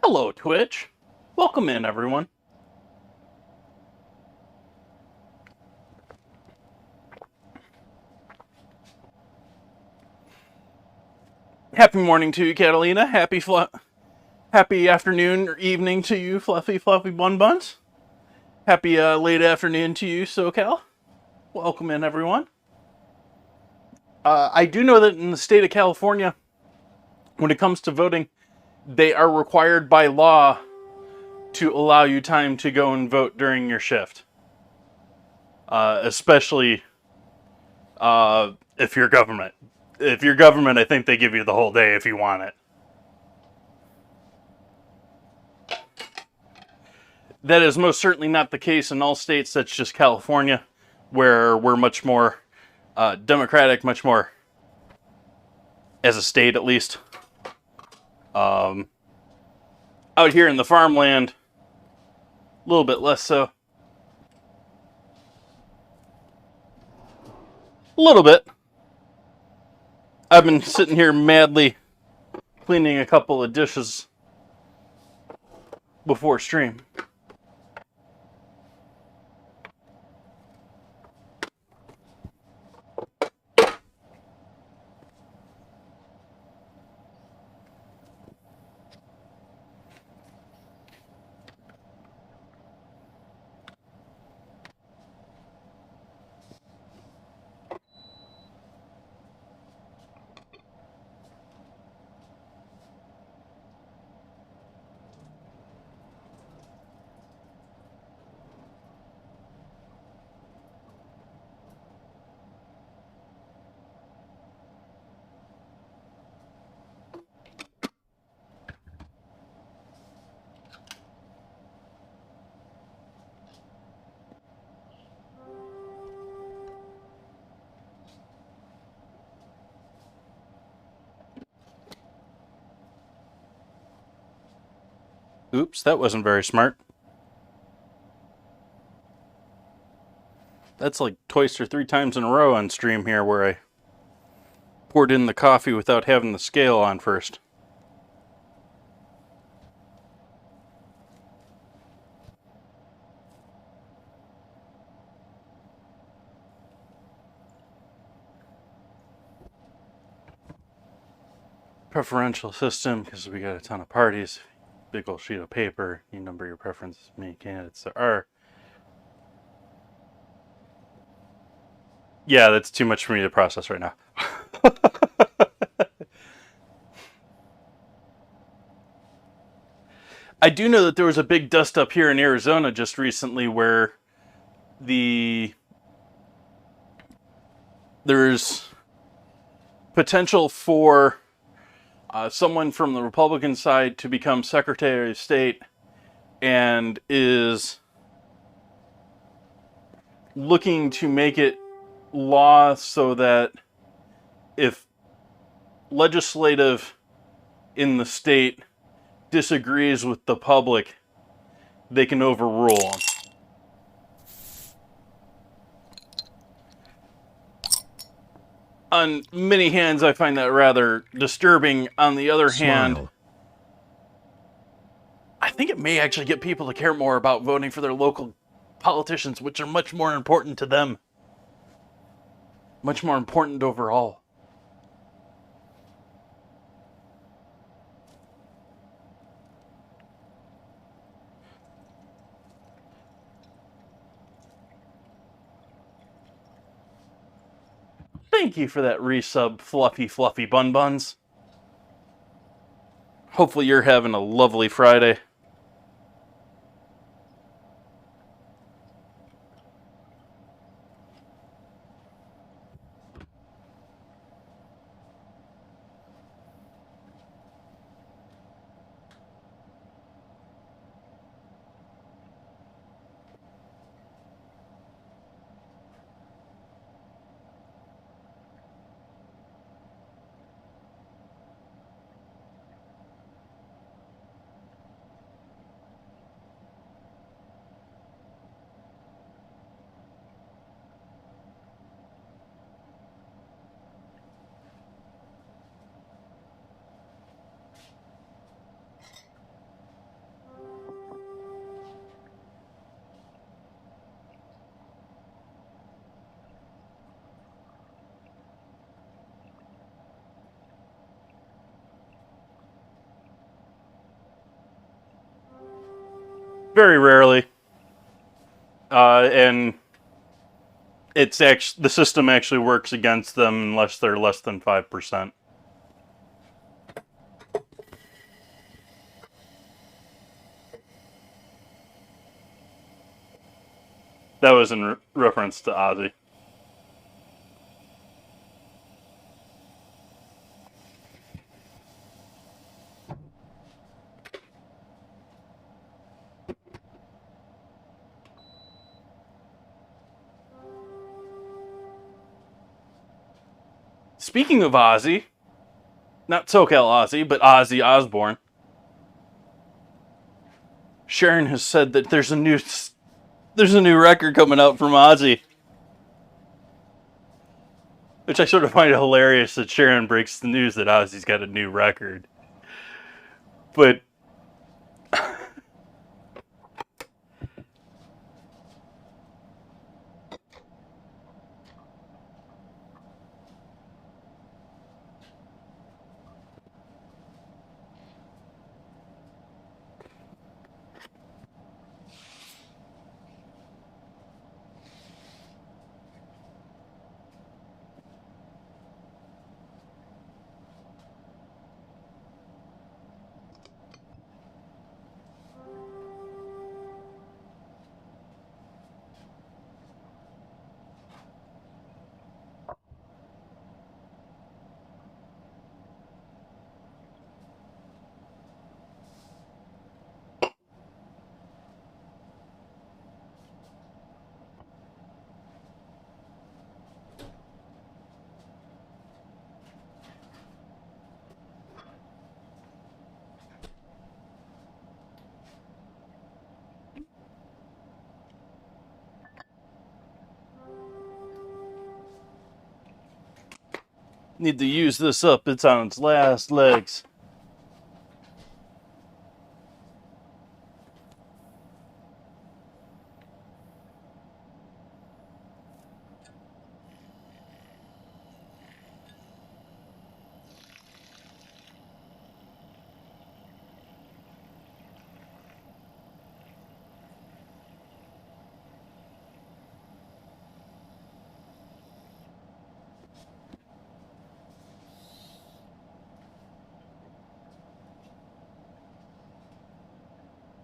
Hello, Twitch. Welcome in, everyone. Happy morning to you, Catalina. Happy afternoon or evening to you, fluffy bun buns. Happy late afternoon to you, SoCal. Welcome in, everyone. I do know that in the state of California, when it comes to voting, they are required by law to allow you time to go and vote during your shift. Especially if you're government. If you're government, I think they give you the whole day if you want it. That is most certainly not the case in all states. That's just California, where we're much more democratic, much more, as a state at least. Out here in the farmland, a little bit less so. A little bit. I've been sitting here madly cleaning a couple of dishes before stream. Oops, that wasn't very smart. That's like twice or 3 times in a row on stream here where I poured in the coffee without having the scale on first. Preferential system, because we got a ton of parties. Big old sheet of paper. You number your preferences. Many candidates there are. Yeah, that's too much for me to process right now. I do know that there was a big dust up here in Arizona just recently where there's potential for someone from the Republican side to become Secretary of State and is looking to make it law so that if legislative in the state disagrees with the public, they can overrule them. On many hands, I find that rather disturbing. On the other hand, I think it may actually get people to care more about voting for their local politicians, which are much more important to them. Much more important overall. Thank you for that resub, Fluffy Bun Buns. Hopefully you're having a lovely Friday. Very rarely. And it's actually, the system actually works against them unless they're less than 5%. That was in reference to Ozzy. Speaking of Ozzy, not SoCal Ozzy, but Ozzy Osbourne, Sharon has said that there's a new record coming out from Ozzy. Which I sort of find hilarious that Sharon breaks the news that Ozzy's got a new record. But Need to use this up. It's on its last legs.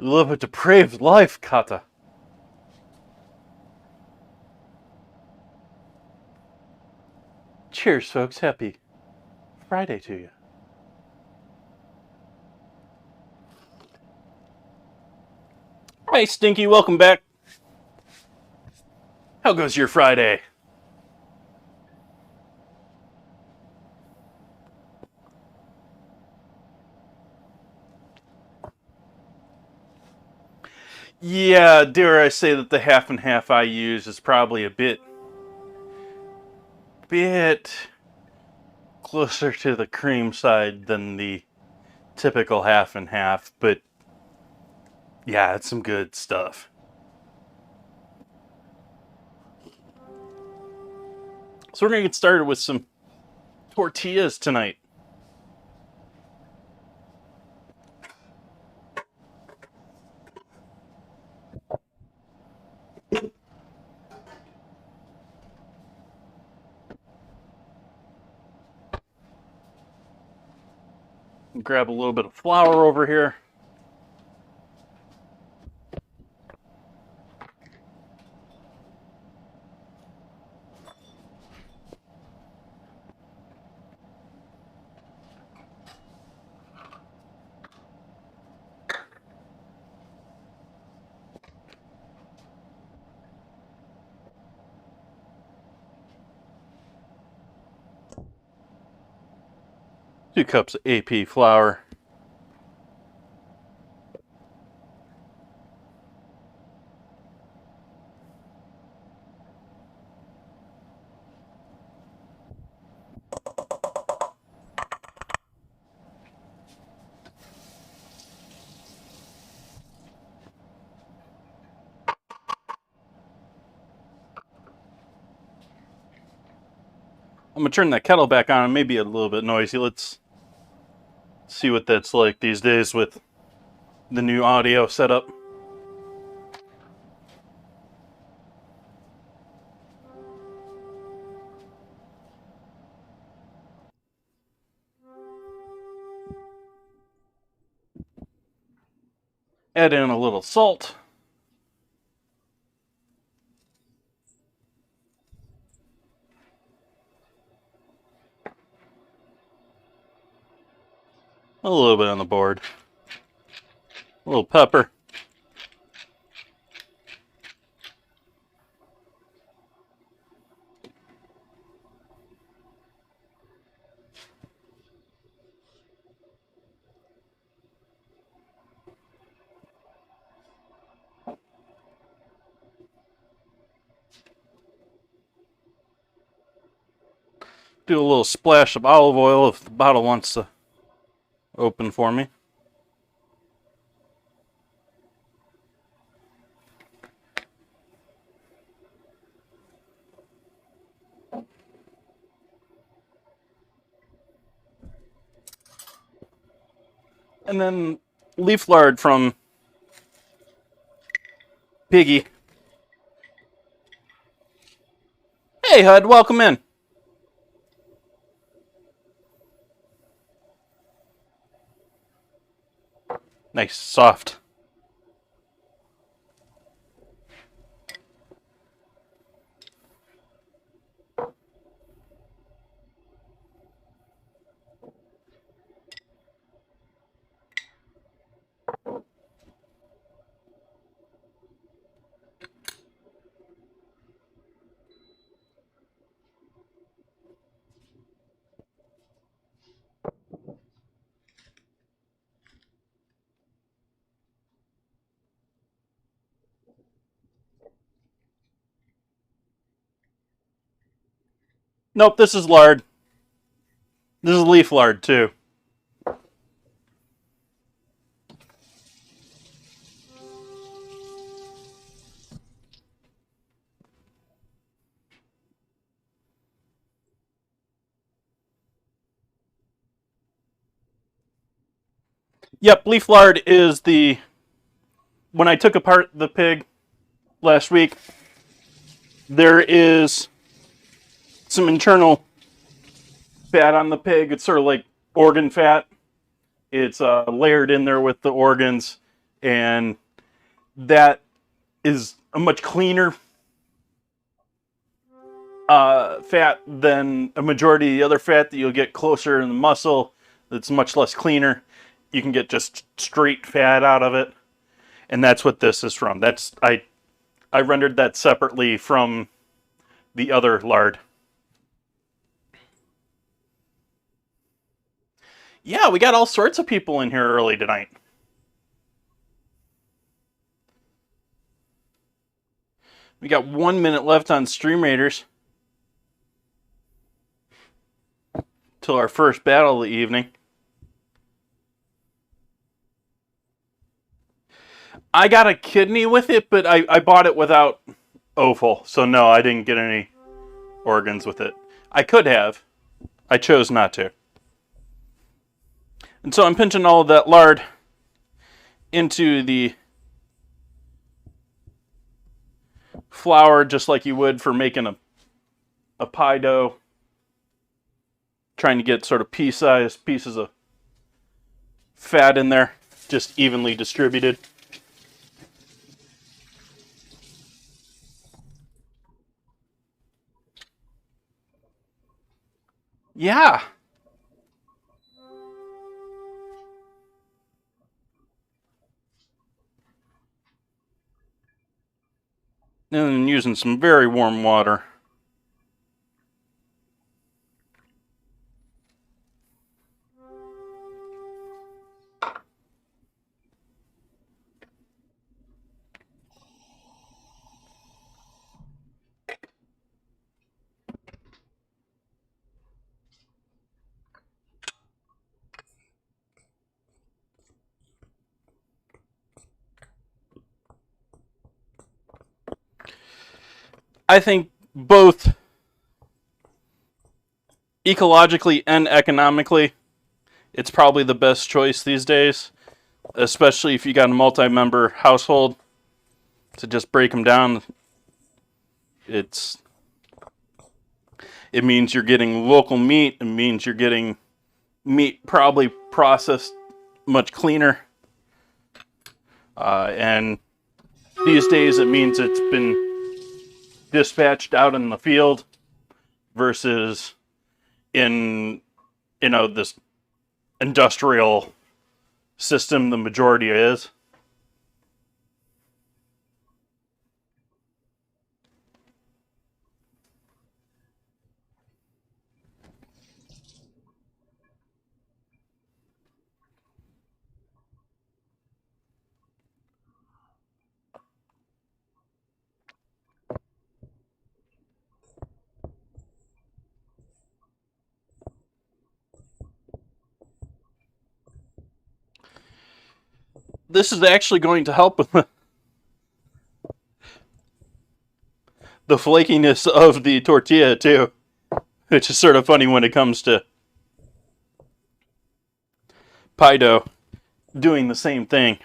Live a depraved life, Kata. Cheers, folks. Happy Friday to you. Hey, Stinky. Welcome back. How goes your Friday? Yeah, dare I say that the half and half I use is probably a bit closer to the cream side than the typical half and half, but yeah, it's some good stuff. So we're gonna get started with some tortillas tonight. Grab a little bit of flour over here. Two cups of AP flour. I'm gonna turn that kettle back on. It may be a little bit noisy. Let's see what that's like these days with the new audio setup. Add in a little salt. A little bit on the board. A little pepper. Do a little splash of olive oil if the bottle wants to open for me. And then leaf lard from Piggy. Hey, Hud, welcome in. Nice, soft. Nope, this is lard. This is leaf lard too. Yep, leaf lard is the... When I took apart the pig last week, there is some internal fat on the pig. It's sort of like organ fat. It's layered in there with the organs, and that is a much cleaner fat than a majority of the other fat that you'll get closer in the muscle. It's much less cleaner. You can get just straight fat out of it, and that's what this is from. That's I rendered that separately from the other lard. Yeah, we got all sorts of people in here early tonight. We got 1 minute left on Stream Raiders till our first battle of the evening. I got a kidney with it, but I bought it without offal. So no, I didn't get any organs with it. I could have. I chose not to. And so I'm pinching all of that lard into the flour just like you would for making a pie dough. Trying to get sort of pea-sized pieces of fat in there, just evenly distributed. Yeah. And then using some very warm water. I think both ecologically and economically, it's probably the best choice these days, especially if you got a multi-member household. To just break them down, it means you're getting local meat. It means you're getting meat probably processed much cleaner. And these days it means it's been dispatched out in the field versus in, this industrial system the majority is. This is actually going to help with the flakiness of the tortilla too, which is sort of funny when it comes to pie dough doing the same thing.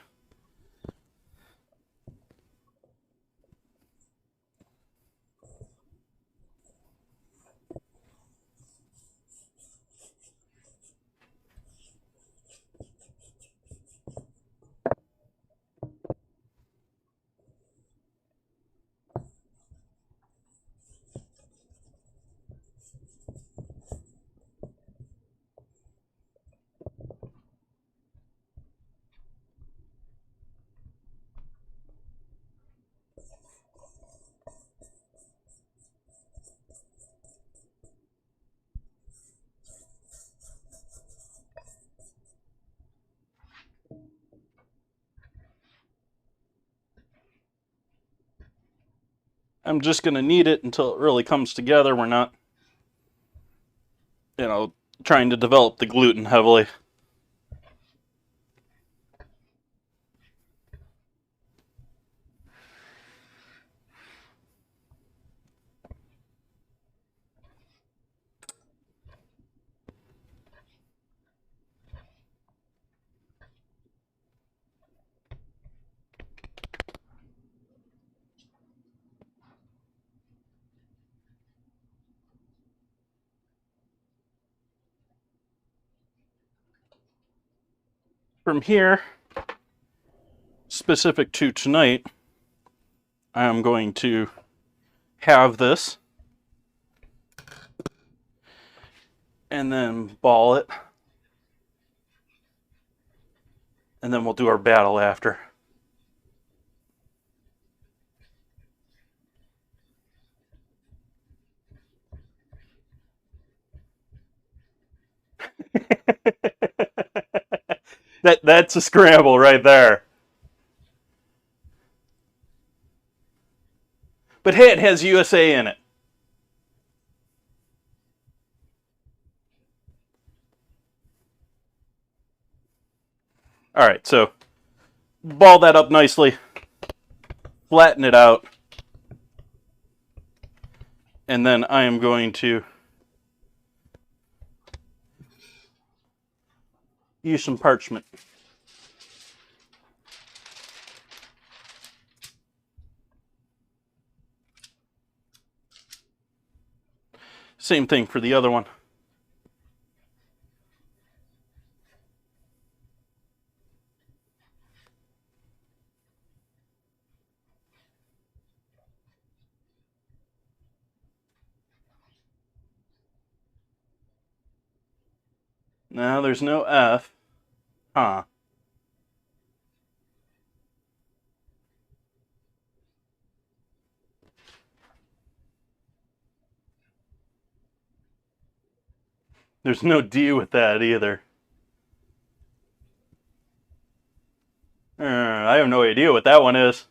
I'm just going to knead it until it really comes together. We're not, trying to develop the gluten heavily. From here, specific to tonight, I am going to have this and then ball it, and then we'll do our battle after. That's a scramble right there. But hey, it has USA in it. All right, so ball that up nicely, flatten it out, and then I am going to use some parchment. Same thing for the other one. Now there's no F. Huh. There's no D with that either. I have no idea what that one is.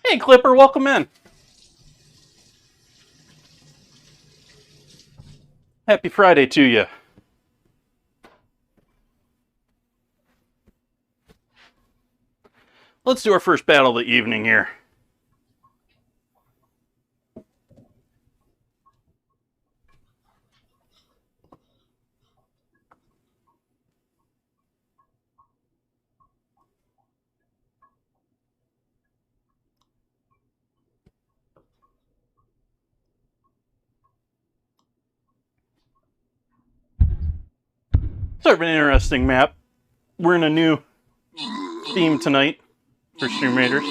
Hey, Clipper, welcome in. Happy Friday to you. Let's do our first battle of the evening here. Sort of an interesting map. We're in a new theme tonight for Stream Raiders.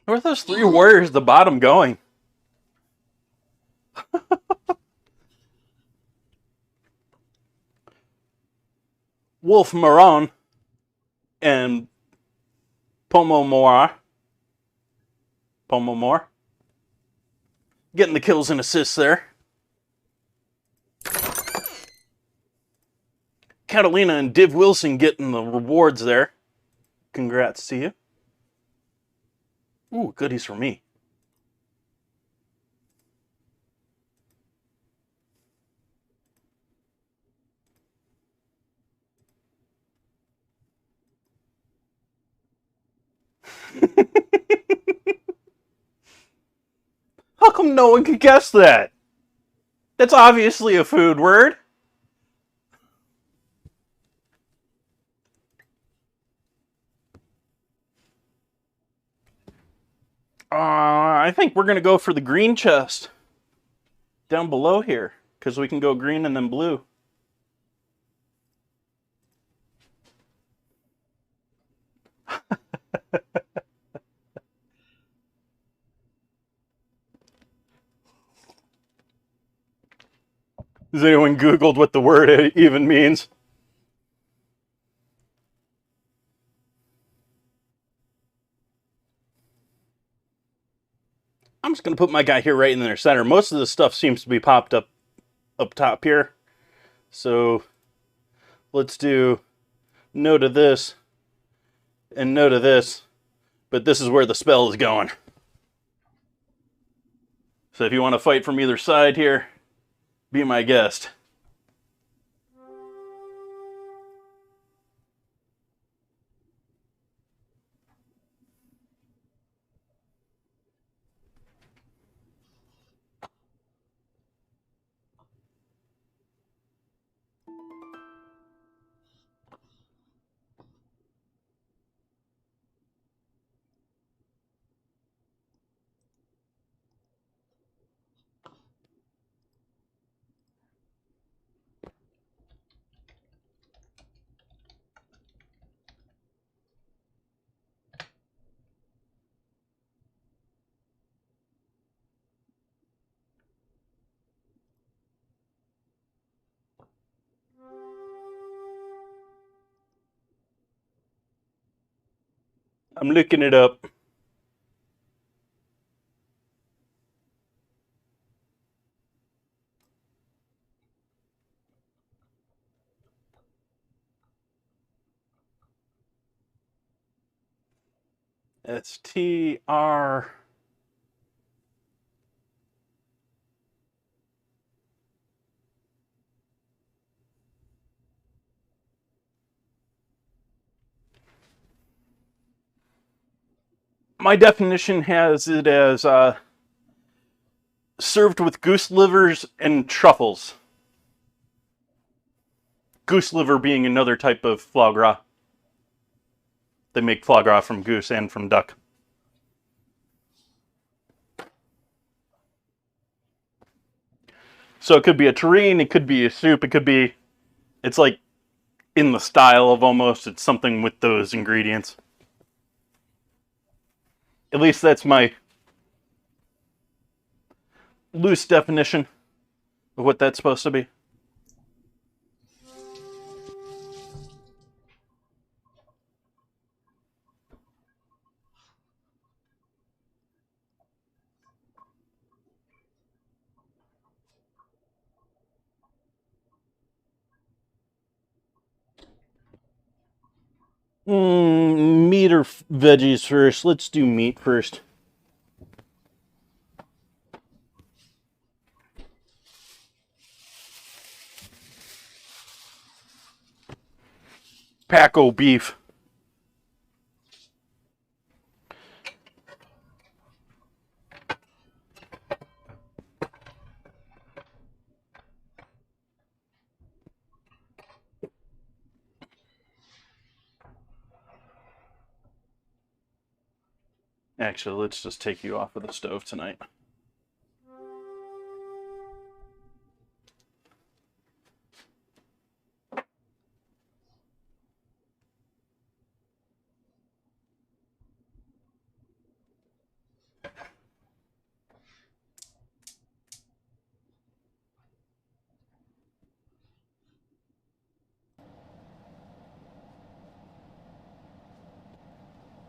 Where are those three warriors at the bottom going? Wolf Maron and Pomomora. Getting the kills and assists there. Catalina and Div Wilson getting the rewards there. Congrats to you. Ooh, goodies for me. How come no one could guess that? That's obviously a food word. I think we're going to go for the green chest down below here, because we can go green and then blue. Has anyone Googled what the word even means? I'm just going to put my guy here right in their center. Most of the stuff seems to be popped up top here. So let's do no to this and no to this. But this is where the spell is going. So if you want to fight from either side here, be my guest. I'm looking it up. It's TR. My definition has it as served with goose livers and truffles. Goose liver being another type of foie gras. They make foie gras from goose and from duck. So it could be a terrine, it could be a soup, it could be... It's like in the style of almost, it's something with those ingredients. At least that's my loose definition of what that's supposed to be. Meat or veggies first? Let's do meat first. Paco beef. Actually, let's just take you off of the stove tonight.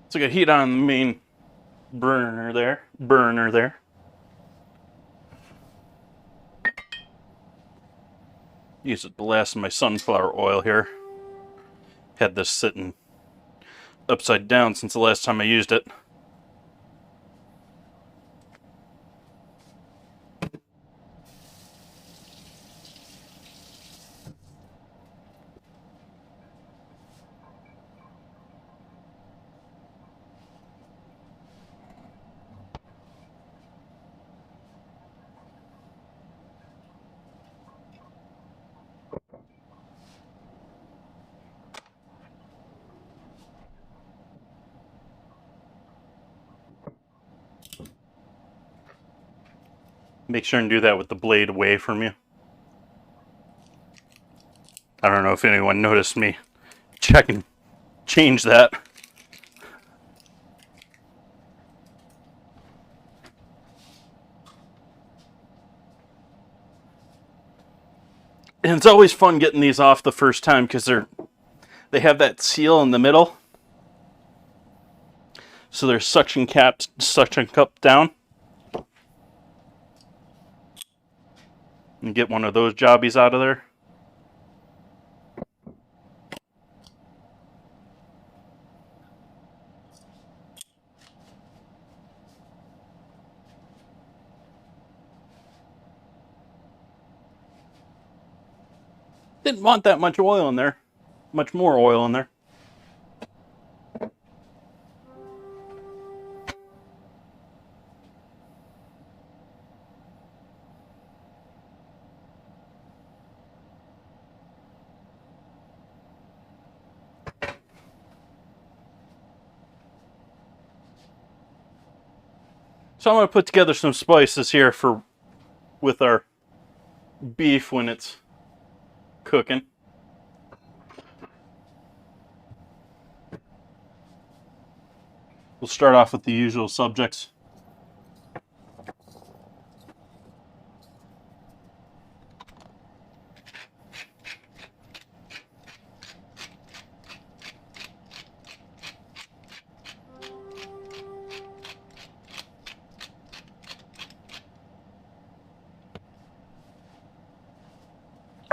So I got heat on the main burner there. Use it to blast my sunflower oil here. Had this sitting upside down since the last time I used it. Make sure and do that with the blade away from you. I don't know if anyone noticed me check and change that. And it's always fun getting these off the first time because they have that seal in the middle. So they're suction cup down. And get one of those jobbies out of there. Didn't want that much oil in there. Much more oil in there. So I'm going to put together some spices here with our beef when it's cooking. We'll start off with the usual subjects.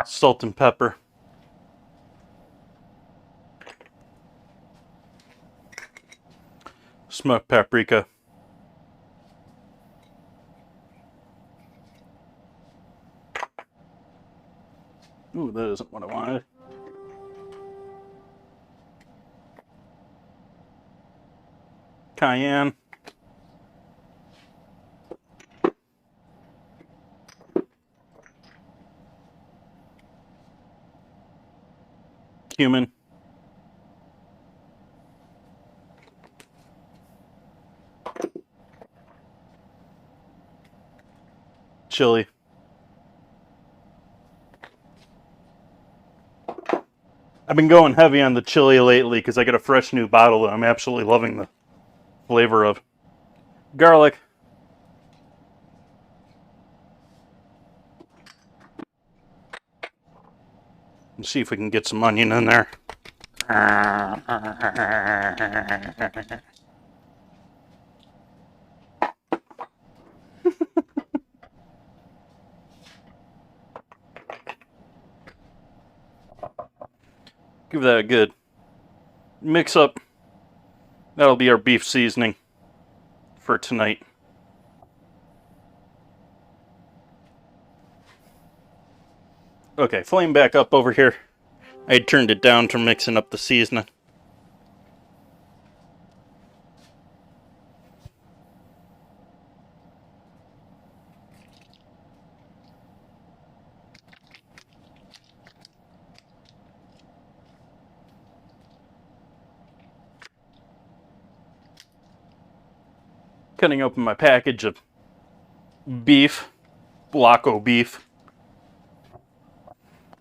Salt and pepper. Smoked paprika. Ooh, that isn't what I wanted. Cayenne. Cumin. Chili. I've been going heavy on the chili lately because I got a fresh new bottle that I'm absolutely loving the flavor of. Garlic. Let's see if we can get some onion in there. Give that a good mix up. That'll be our beef seasoning for tonight. Okay, flame back up over here. I turned it down to mixing up the seasoning. Cutting open my package of beef, Blocko beef.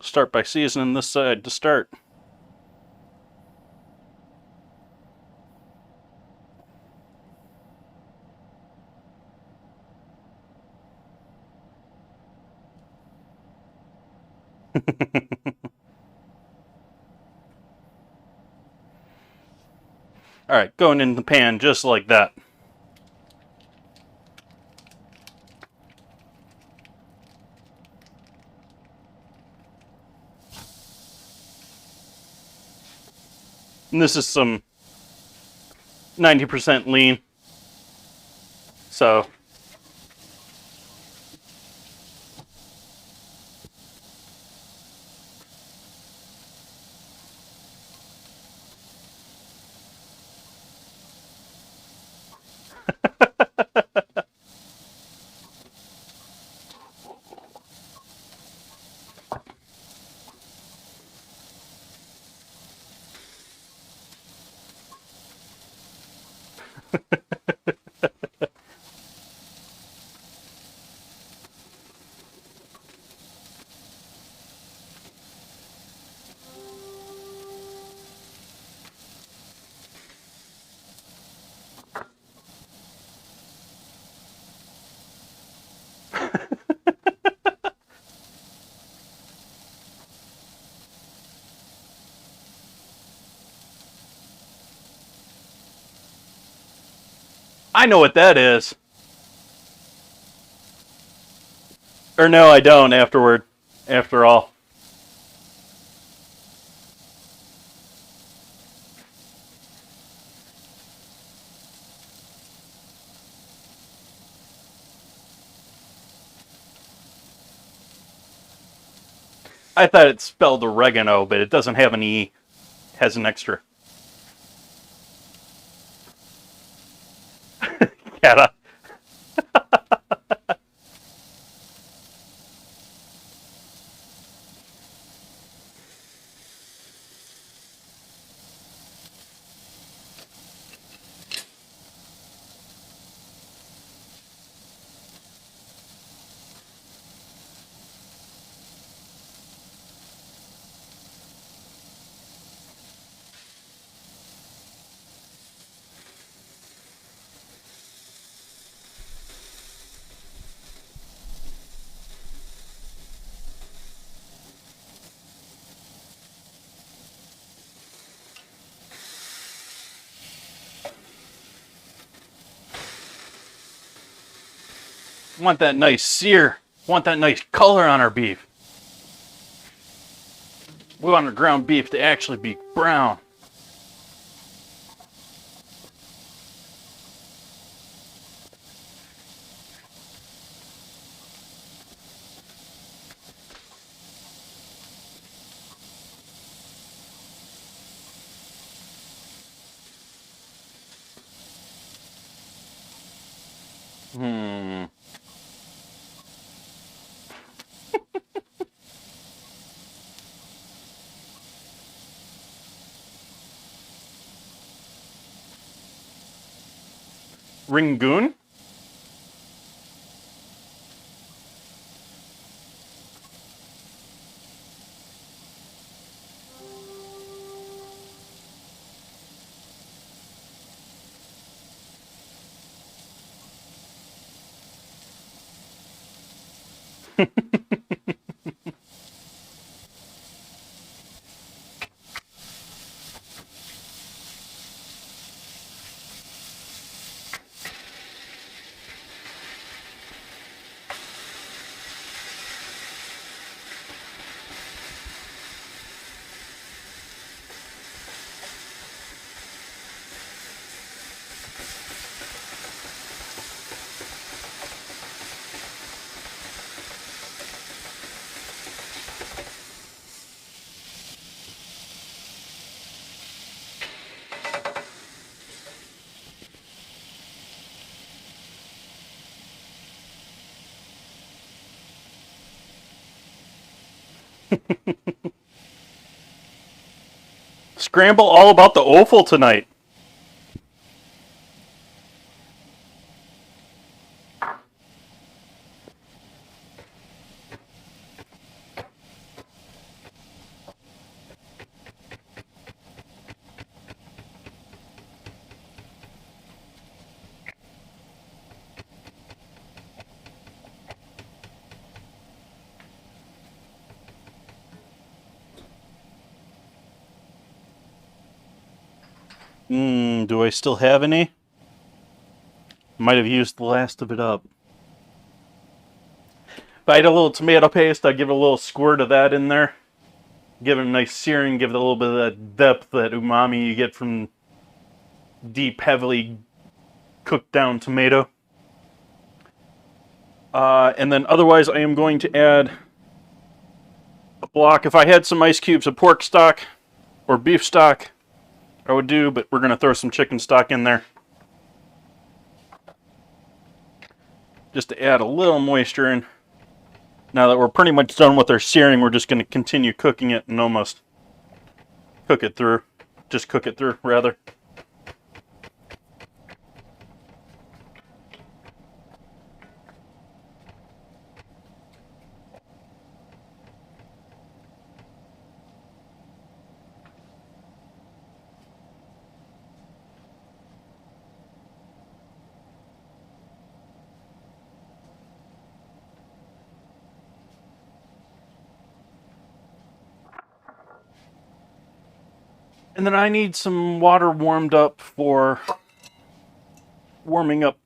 Start by seasoning this side to start. Alright, going in the pan just like that. And this is some 90% lean. So I know what that is. Or no, I don't afterward. After all. I thought it spelled oregano, but it doesn't have an E. It has an extra. Gotta. Want that nice sear. Want that nice color on our beef. We want our ground beef to actually be brown. Hmm. Ringoon? Scramble all about the offal tonight. Do I still have any? Might have used the last of it up. If I had a little tomato paste, I'd give it a little squirt of that in there. Give it a nice searing, give it a little bit of that depth, that umami you get from deep, heavily cooked down tomato. And then otherwise I am going to add a block. If I had some ice cubes of pork stock or beef stock, I would do, but we're going to throw some chicken stock in there. Just to add a little moisture in. Now that we're pretty much done with our searing, we're just going to continue cooking it and almost cook it through. Just cook it through, rather. And then I need some water warmed up for warming up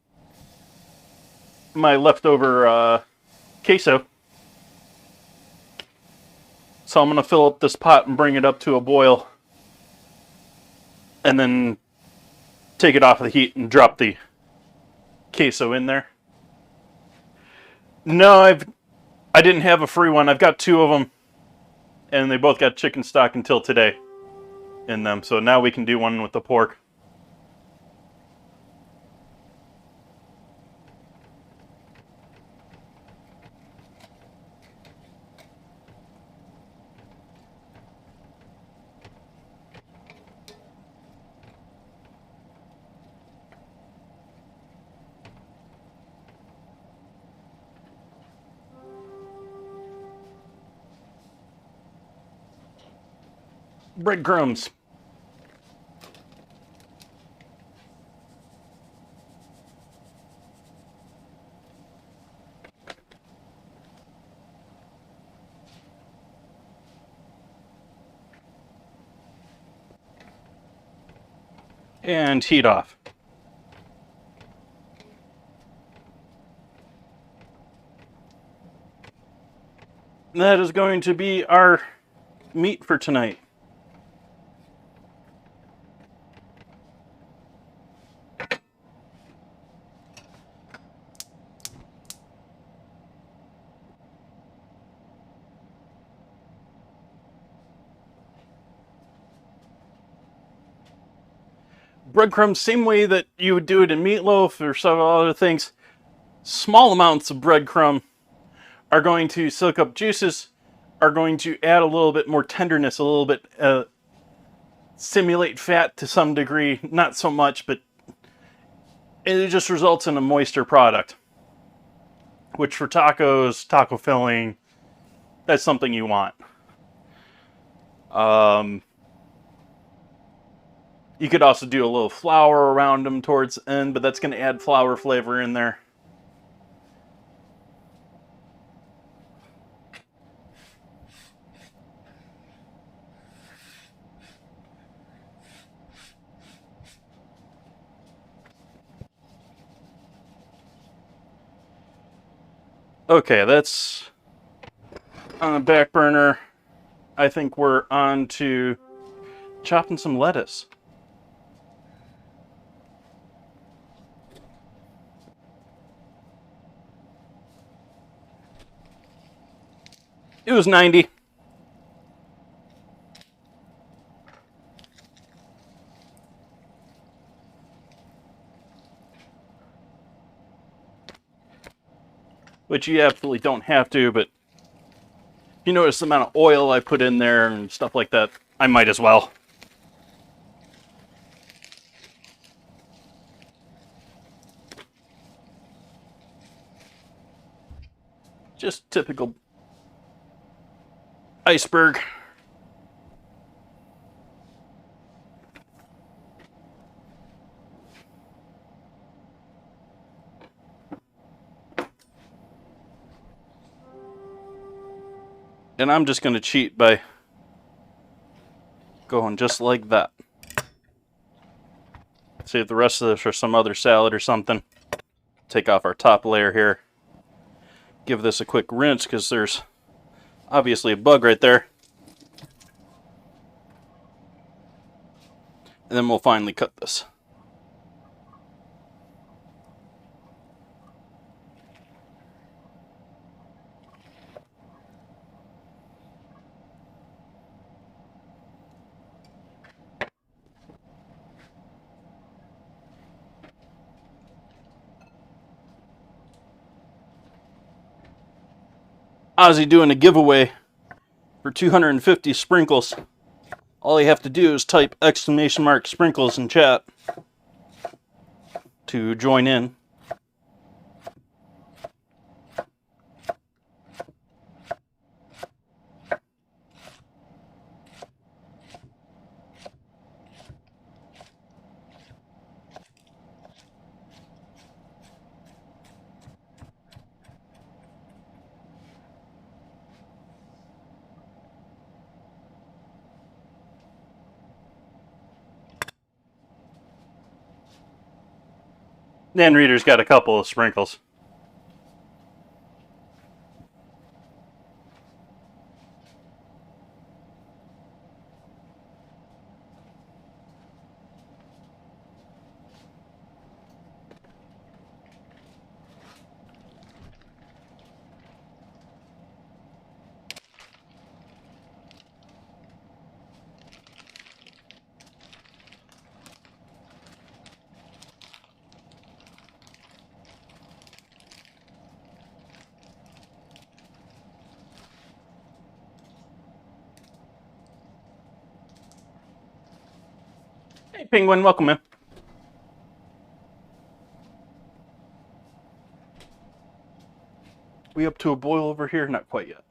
my leftover queso. So I'm going to fill up this pot and bring it up to a boil. And then take it off of the heat and drop the queso in there. No, I didn't have a free one. I've got two of them. And they both got chicken stock until today in them. So now we can do one with the pork. Breadcrumbs. And heat off. That is going to be our meat for tonight. Breadcrumbs, same way that you would do it in meatloaf or several other things. Small amounts of breadcrumb are going to soak up juices, are going to add a little bit more tenderness, a little bit simulate fat to some degree, not so much, but it just results in a moister product. Which for tacos, taco filling, that's something you want. You could also do a little flour around them towards the end, but that's going to add flour flavor in there. Okay, that's on the back burner. I think we're on to chopping some lettuce. It was 90. Which you absolutely don't have to, but if you notice the amount of oil I put in there and stuff like that, I might as well. Just typical iceberg. And I'm just going to cheat by going just like that. Save the rest of this for some other salad or something. Take off our top layer here. Give this a quick rinse because there's obviously a bug right there. And then we'll finally cut this. Ozzy doing a giveaway for 250 sprinkles. All you have to do is type !sprinkles in chat to join in. And Reader's got a couple of sprinkles. Hey, Penguin, welcome in. We up to a boil over here? Not quite yet.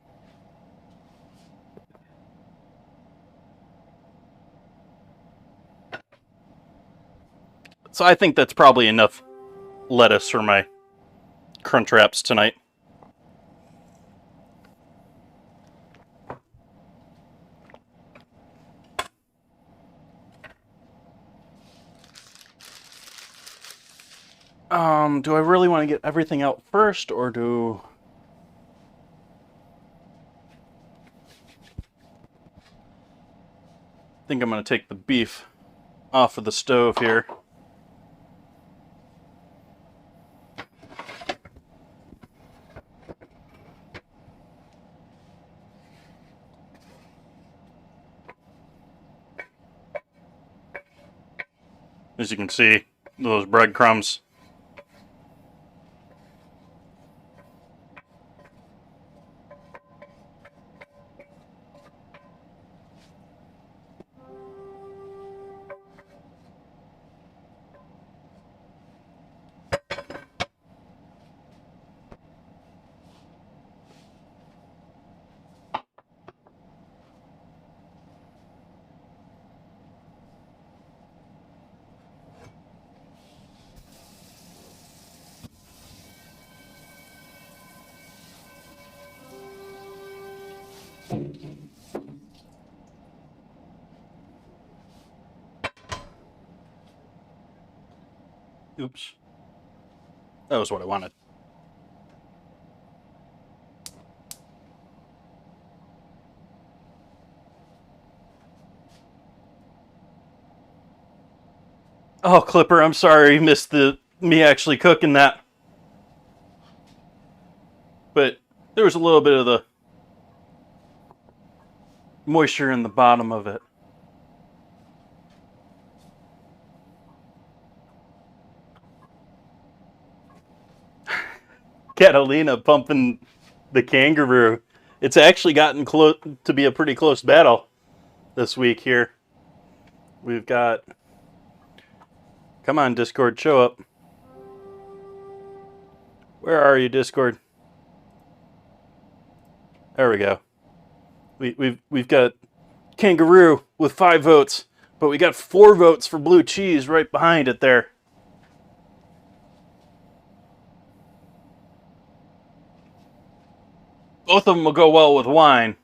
So I think that's probably enough lettuce for my Crunchwraps tonight. Do I really want to get everything out first, or do... I think I'm going to take the beef off of the stove here. As you can see, those breadcrumbs. Oops. That was what I wanted. Oh, Clipper, I'm sorry you missed me actually cooking that. But there was a little bit of the moisture in the bottom of it. Catalina pumping the kangaroo. It's actually gotten close to be a pretty close battle this week here. We've got... Come on, Discord, show up. Where are you, Discord? There we go. We've got kangaroo with 5 votes, but we got 4 votes for blue cheese right behind it there. Both of them will go well with wine.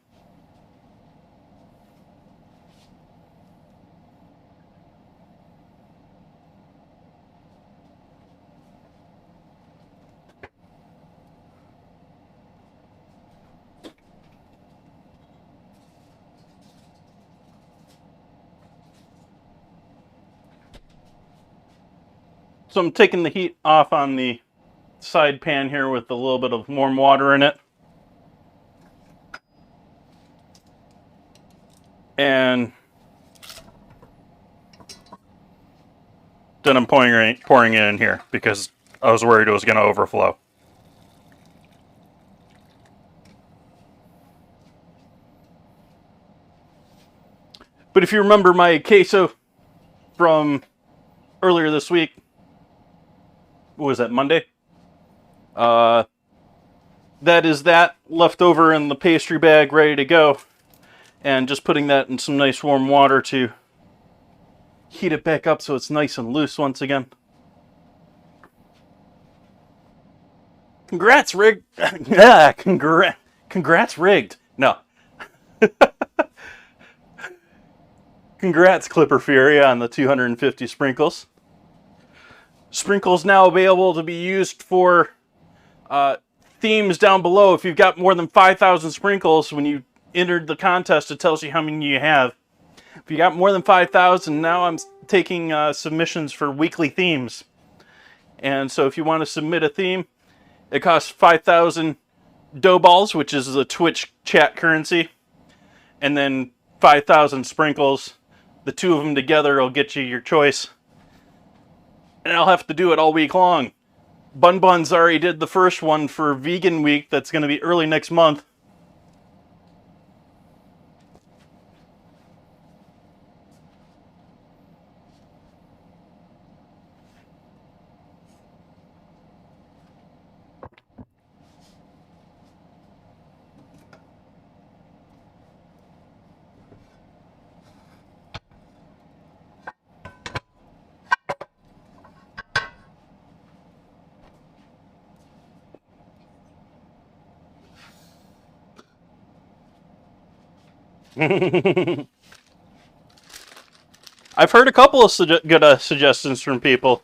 So I'm taking the heat off on the side pan here with a little bit of warm water in it. And then I'm pouring it in here because I was worried it was going to overflow. But if you remember my queso from earlier this week, what was that, Monday? That is that left over in the pastry bag, ready to go. And just putting that in some nice warm water to heat it back up so it's nice and loose once again. Congrats, rigged. Yeah, congrats, rigged. No. Congrats, Clipper Fury, on the 250 sprinkles. Sprinkles now available to be used for themes down below. If you've got more than 5,000 sprinkles, when you entered the contest, it tells you how many you have. If you got more than 5,000, now I'm taking submissions for weekly themes. And so if you want to submit a theme, it costs 5,000 dough balls, which is the Twitch chat currency, and then 5,000 sprinkles. The two of them together will get you your choice. And I'll have to do it all week long. Bun Buns already did the first one for Vegan Week. That's going to be early next month. I've heard a couple of good suggestions from people.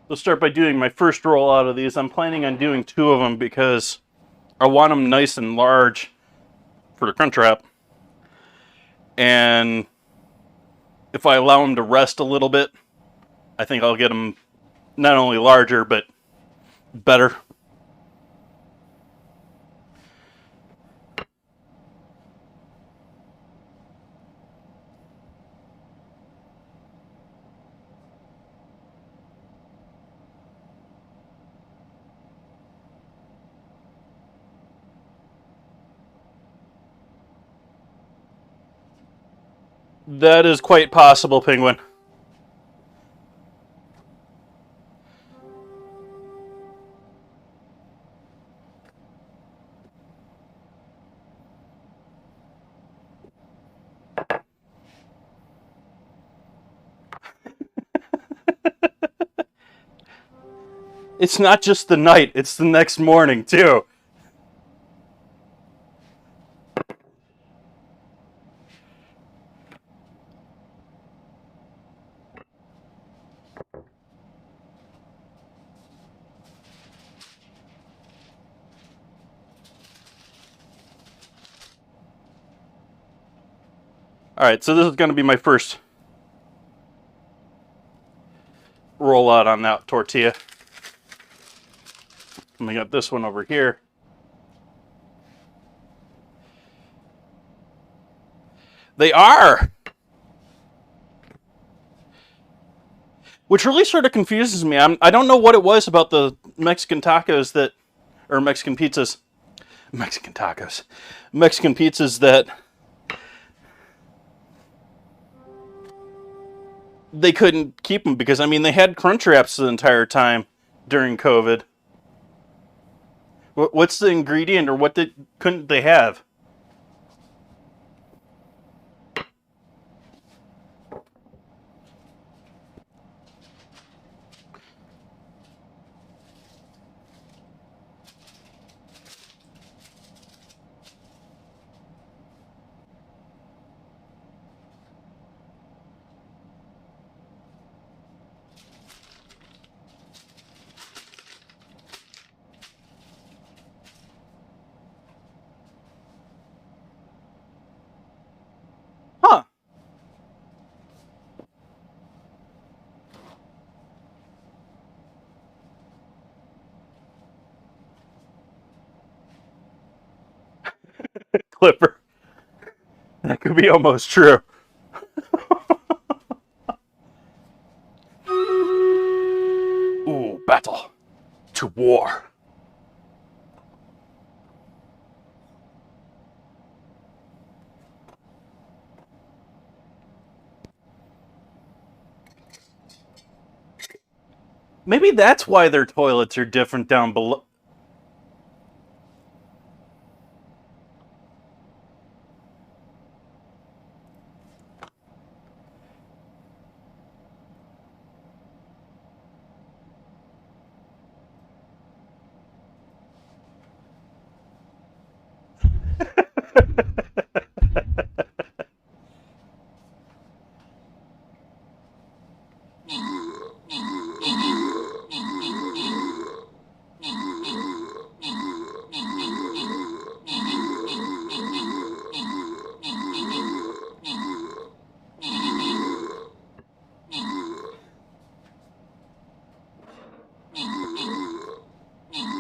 Let's start by doing my first roll out of these. I'm planning on doing 2 of them because I want them nice and large for the Crunchywrap. And if I allow them to rest a little bit, I think I'll get them not only larger, but better. That is quite possible, Penguin. It's not just the night, it's the next morning, too. Alright, so this is going to be my first rollout on that tortilla. And we got this one over here. They are! Which really sort of confuses me. I don't know what it was about the Mexican tacos that... Or Mexican pizzas. Mexican tacos. Mexican pizzas that... they couldn't keep them because, I mean, they had Crunchywraps the entire time during COVID. What's the ingredient, or what couldn't they have? Huh. Clipper. That could be almost true. Ooh, battle to war. Maybe that's why their toilets are different down below.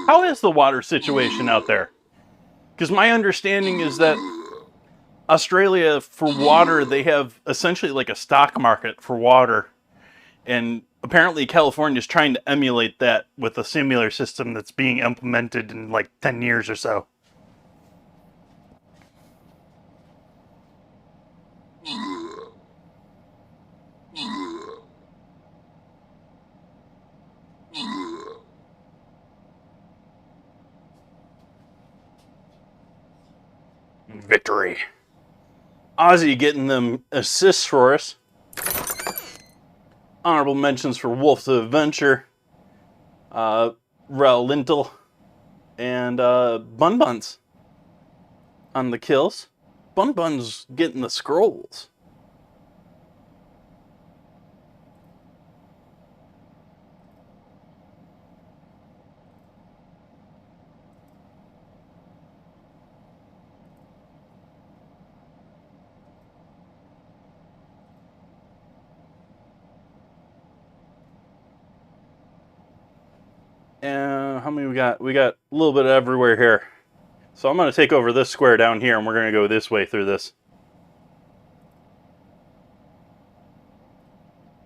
How is the water situation out there? Because my understanding is that Australia, for water, they have essentially like a stock market for water. And apparently California is trying to emulate that with a similar system that's being implemented in like 10 years or so. Victory. Ozzy getting them assists for us. Honorable mentions for Wolf the Adventure, Raul Lintel, and Bun Buns on the kills. Bun Buns getting the scrolls. And how many we got? We got a little bit of everywhere here. So I'm going to take over this square down here, and we're going to go this way through this.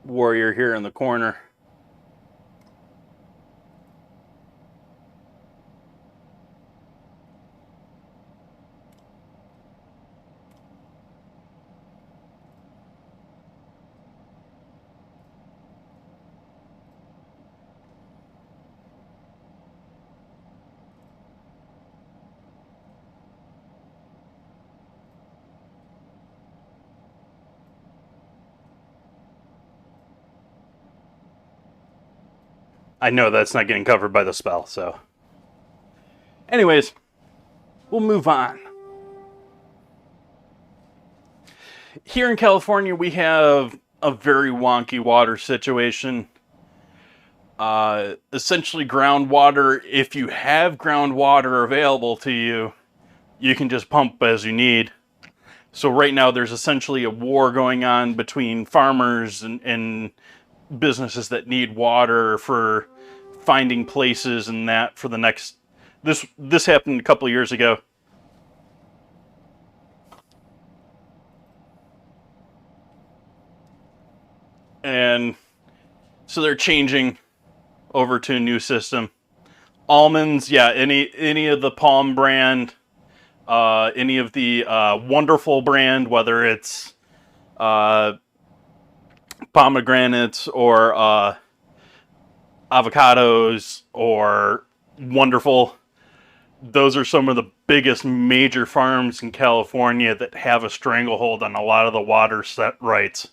Warrior here in the corner. I know that's not getting covered by the spell, so. Anyways, we'll move on. Here in California, we have a very wonky water situation. Essentially groundwater, if you have groundwater available to you, you can just pump as you need. So right now there's essentially a war going on between farmers and businesses that need water for finding places and that for the next... This happened a couple of years ago. And so they're changing over to a new system. Almonds, yeah, any of the Palm brand, any of the Wonderful brand, whether it's pomegranates or avocados or Wonderful. Those are some of the biggest major farms in California that have a stranglehold on a lot of the water set rights.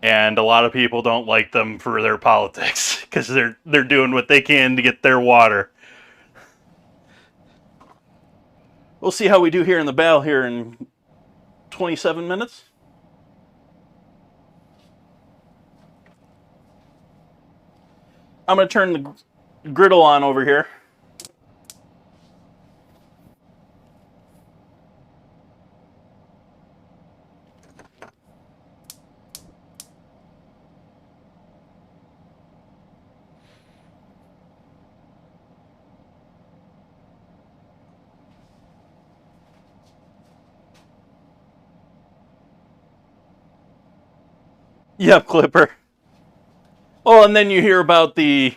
And a lot of people don't like them for their politics because they're doing what they can to get their water. We'll see how we do here in the battle here in 27 minutes. I'm going to turn the griddle on over here. Yep, Clipper. Oh, and then you hear about the,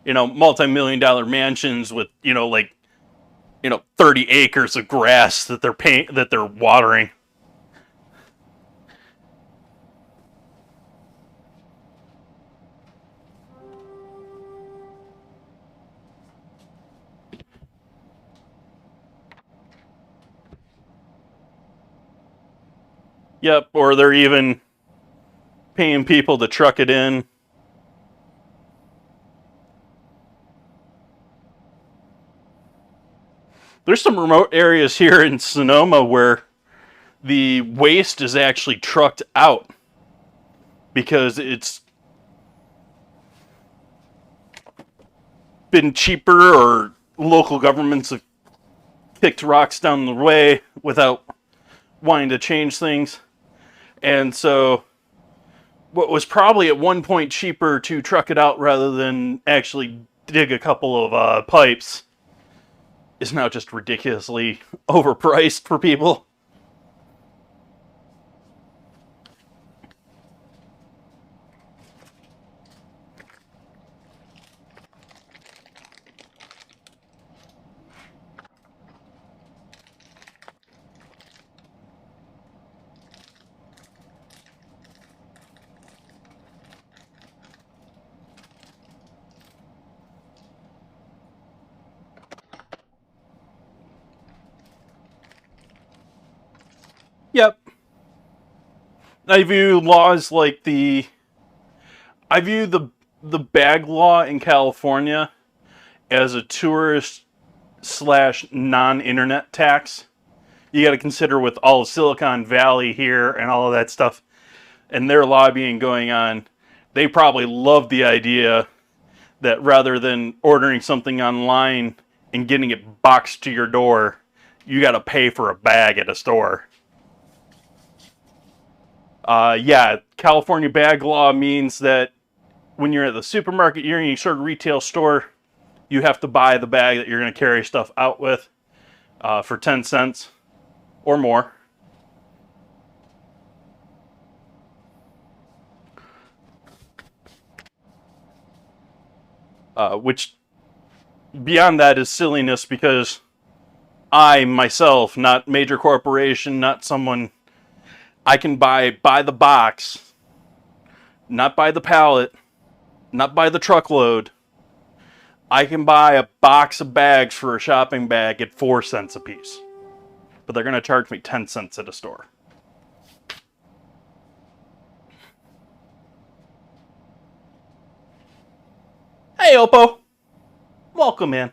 multi-million-dollar mansions with, 30 acres of grass that they're watering. Yep, or they're even paying people to truck it in. There's some remote areas here in Sonoma where the waste is actually trucked out because it's been cheaper, or local governments have kicked rocks down the way without wanting to change things. And so what was probably at one point cheaper to truck it out rather than actually dig a couple of pipes is now just ridiculously overpriced for people. Yep. I view laws like I view the bag law in California as a tourist slash non-internet tax. You got to consider with all of Silicon Valley here and all of that stuff and their lobbying going on, they probably love the idea that rather than ordering something online and getting it boxed to your door, you got to pay for a bag at a store. Yeah, California bag law means that when you're at the supermarket, you're in any sort of retail store, you have to buy the bag that you're going to carry stuff out with for 10 cents or more. Which, beyond that, is silliness because I, myself, not major corporation, not someone, I can buy the box, not by the pallet, not by the truckload. I can buy a box of bags for a shopping bag at 4 cents a piece. But they're going to charge me 10 cents at a store. Hey, Oppo. Welcome in.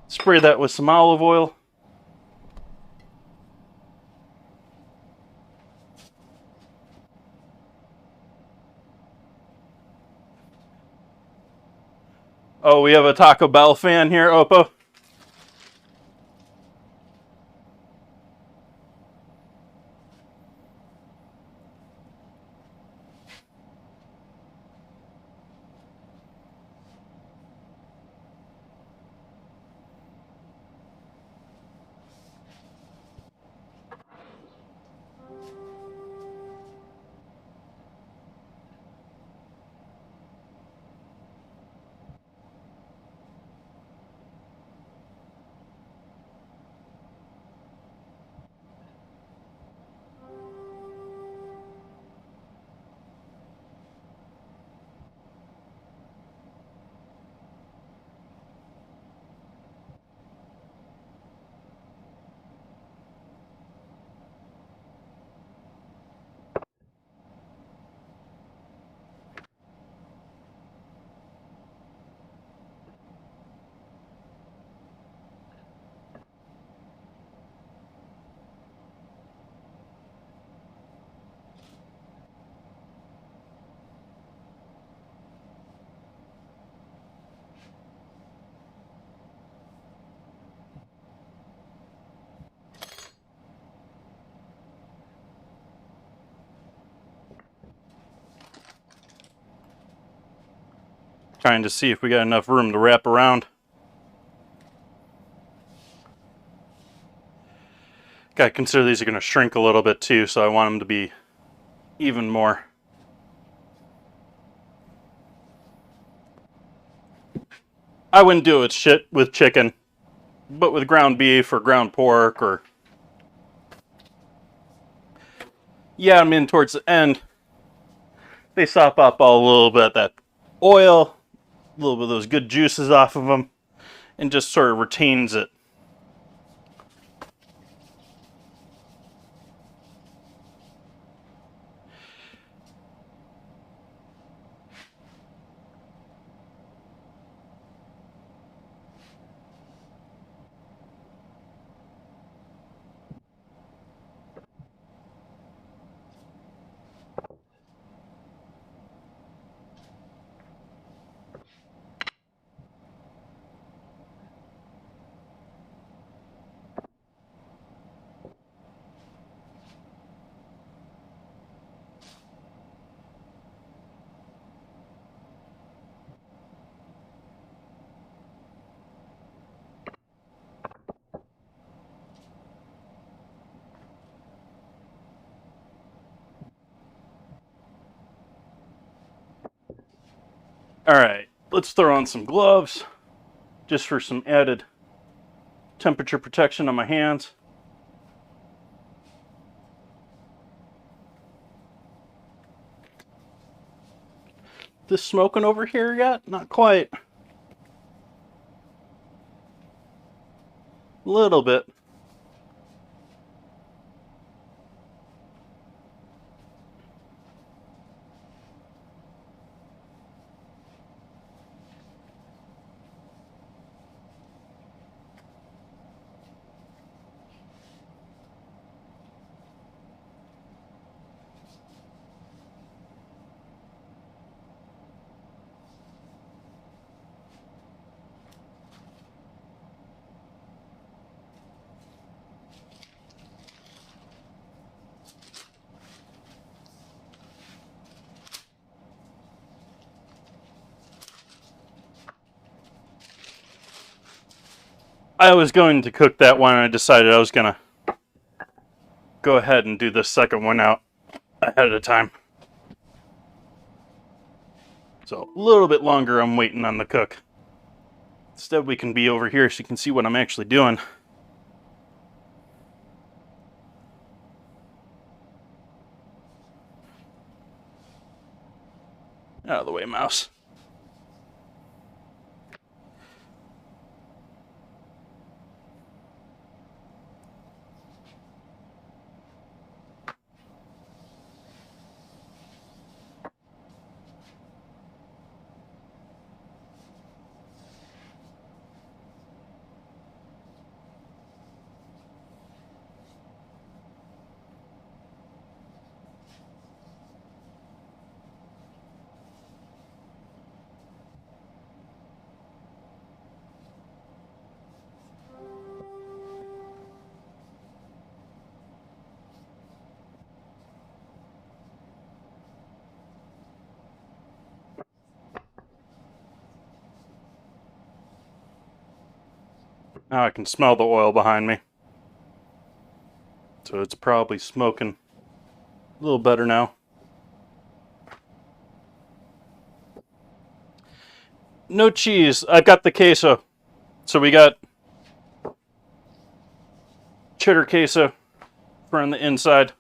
Spray that with some olive oil. Oh, we have a Taco Bell fan here, Oppo. Trying to see if we got enough room to wrap around. Gotta consider these are going to shrink a little bit too, so I want them to be even more. I wouldn't do it with chicken. But with ground beef or ground pork, or yeah, I'm in towards the end, they sop up a little bit of that oil, a little bit of those good juices off of them, and just sort of retains it. Alright, let's throw on some gloves, just for some added temperature protection on my hands. This smoking over here yet? Not quite. A little bit. I was going to cook that one, and I decided I was going to go ahead and do the second one out ahead of time. So a little bit longer I'm waiting on the cook. Instead, we can be over here so you can see what I'm actually doing. Out of the way, mouse. Now I can smell the oil behind me. So it's probably smoking a little better now. No cheese. I've got the queso. So we got cheddar queso for on the inside.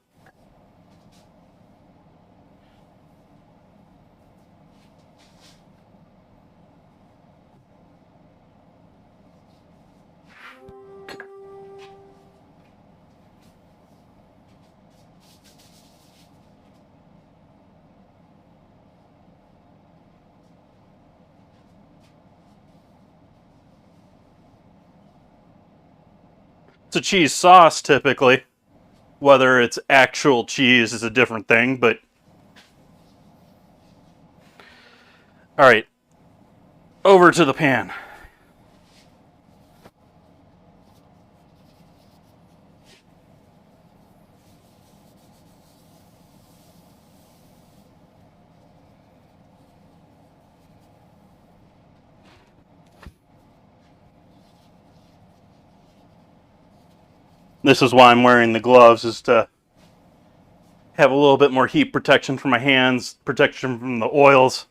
It's a cheese sauce typically. Whether it's actual cheese is a different thing, but all right. Over to the pan. This is why I'm wearing the gloves, is to have a little bit more heat protection for my hands, protection from the oils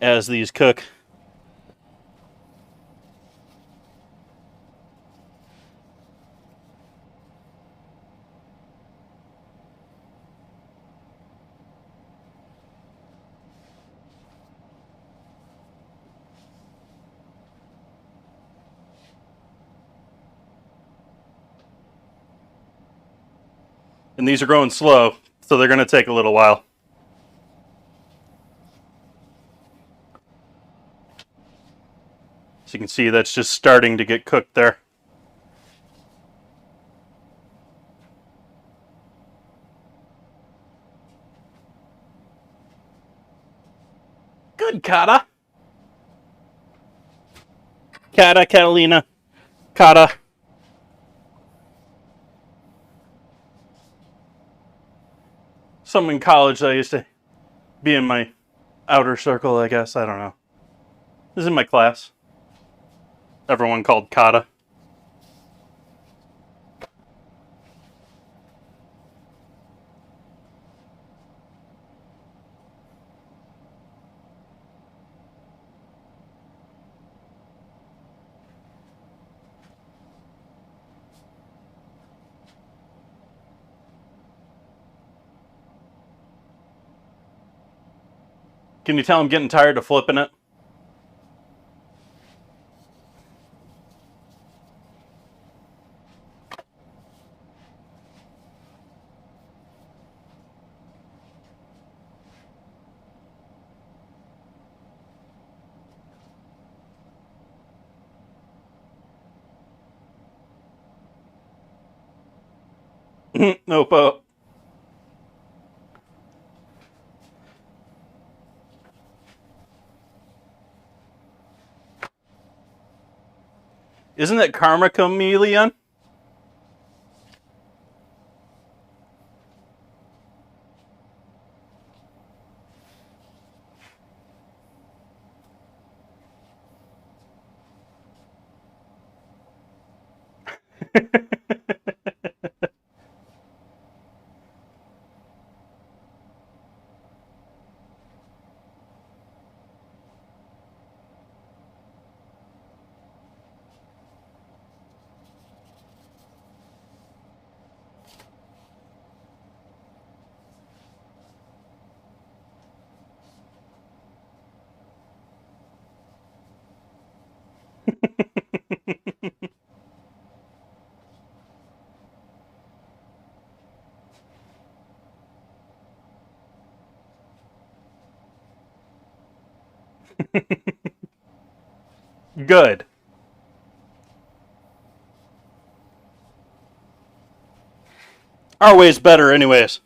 as these cook. And these are growing slow, so they're going to take a little while. So you can see that's just starting to get cooked there. Good, Kata. Catalina. Kata. Some in college that I used to be in my outer circle, I guess. I don't know. This is in my class. Everyone called Kata. Can you tell I'm getting tired of flipping it? Nope. Isn't that Karma Chameleon? Good. Our way's better anyways.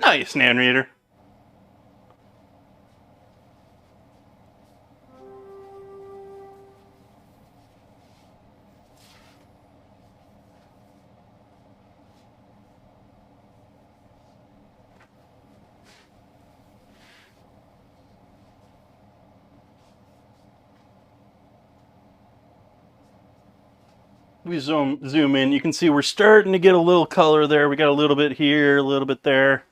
Nice, Nan Reader. We zoom in. You can see we're starting to get a little color there. We got a little bit here, a little bit there.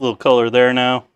A little color there now.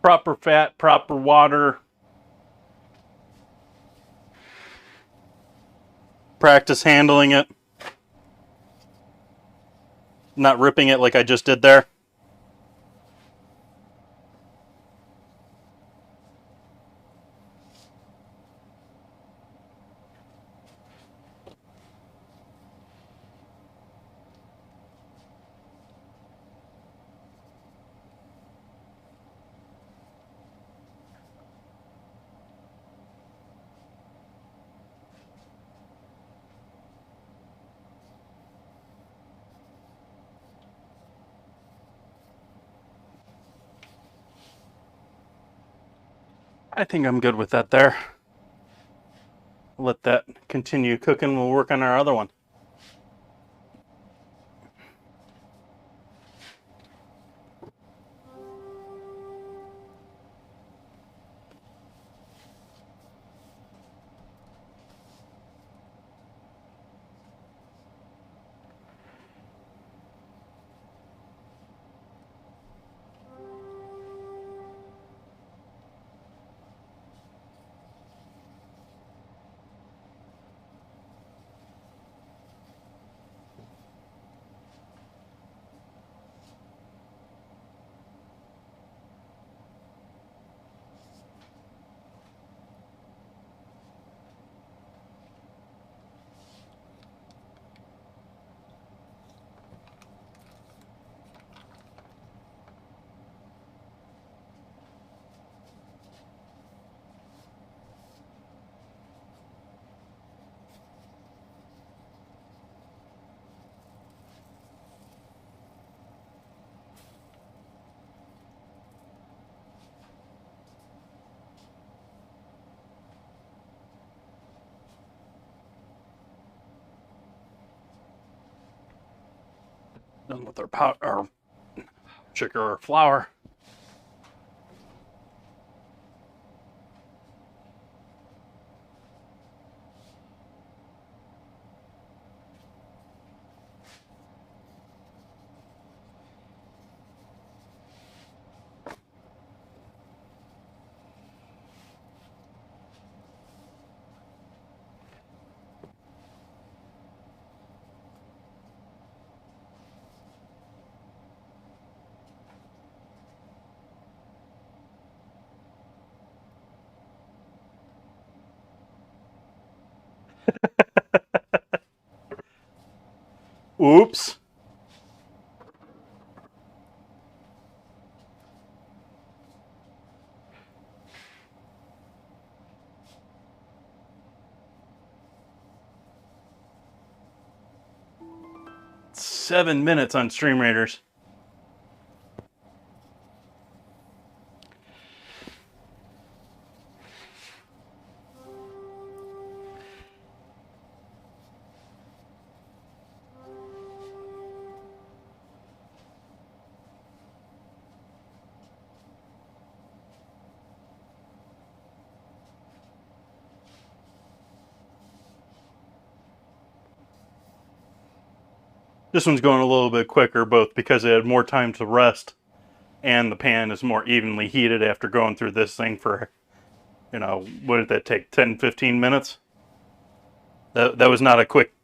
proper fat, proper water. Practice handling it. Not ripping it like I just did there. I think I'm good with that there. Let that continue cooking. We'll work on our other one. Done with our powder, our sugar or flour. Oops. Seven minutes on Stream Raiders. This one's going a little bit quicker, both because it had more time to rest and the pan is more evenly heated after going through this thing for, you know, what did that take, 10, 15 minutes? That was not a quick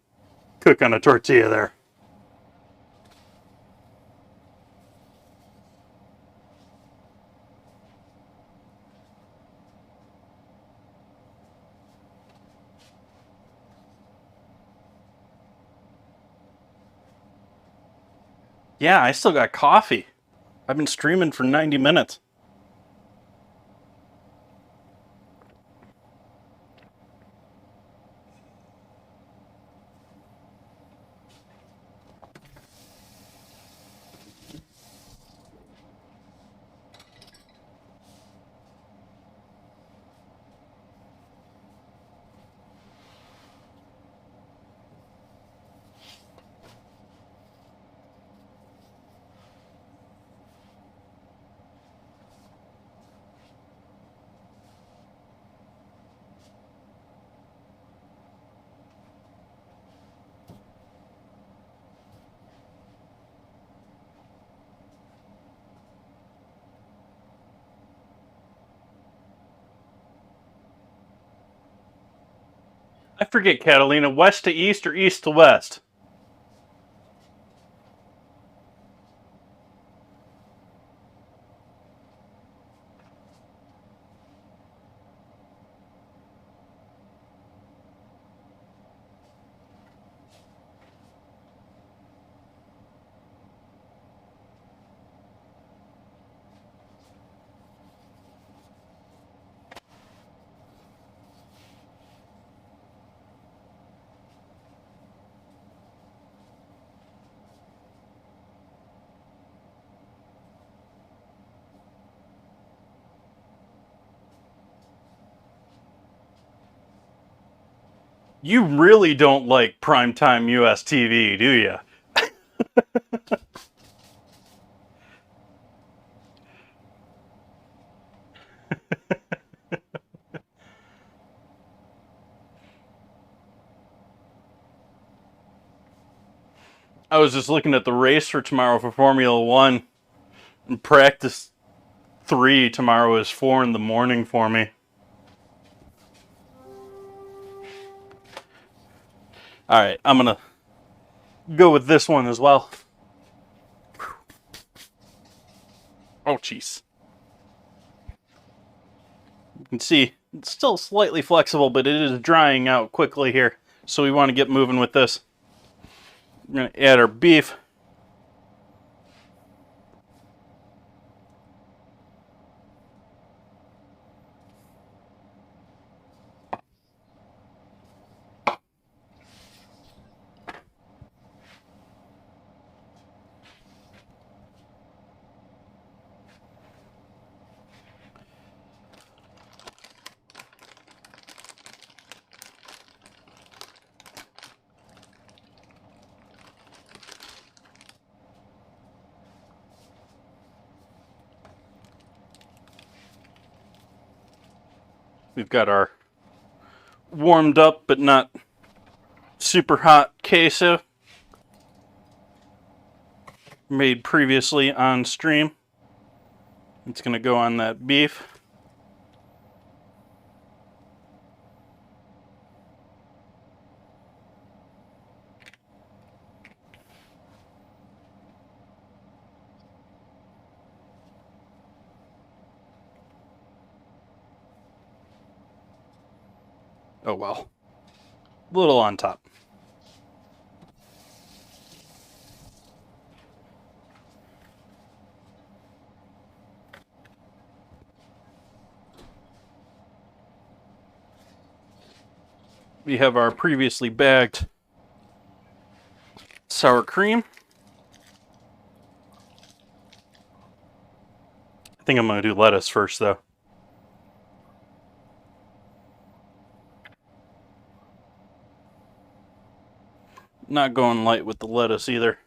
cook on a tortilla there. Yeah, I still got coffee. I've been streaming for 90 minutes. I forget, Catalina, west to east or east to west? You really don't like primetime US TV, do you? I was just looking at the race for tomorrow for Formula One, and practice 3 tomorrow is 4 in the morning for me. Alright, I'm gonna go with this one as well. Oh, jeez. You can see it's still slightly flexible, but it is drying out quickly here. So we want to get moving with this. We're going to add our beef. We've got our warmed up but not super hot queso made previously on stream. It's going to go on that beef. Oh well. A little on top. We have our previously bagged sour cream. I think I'm going to do lettuce first, though. Not going light with the lettuce either.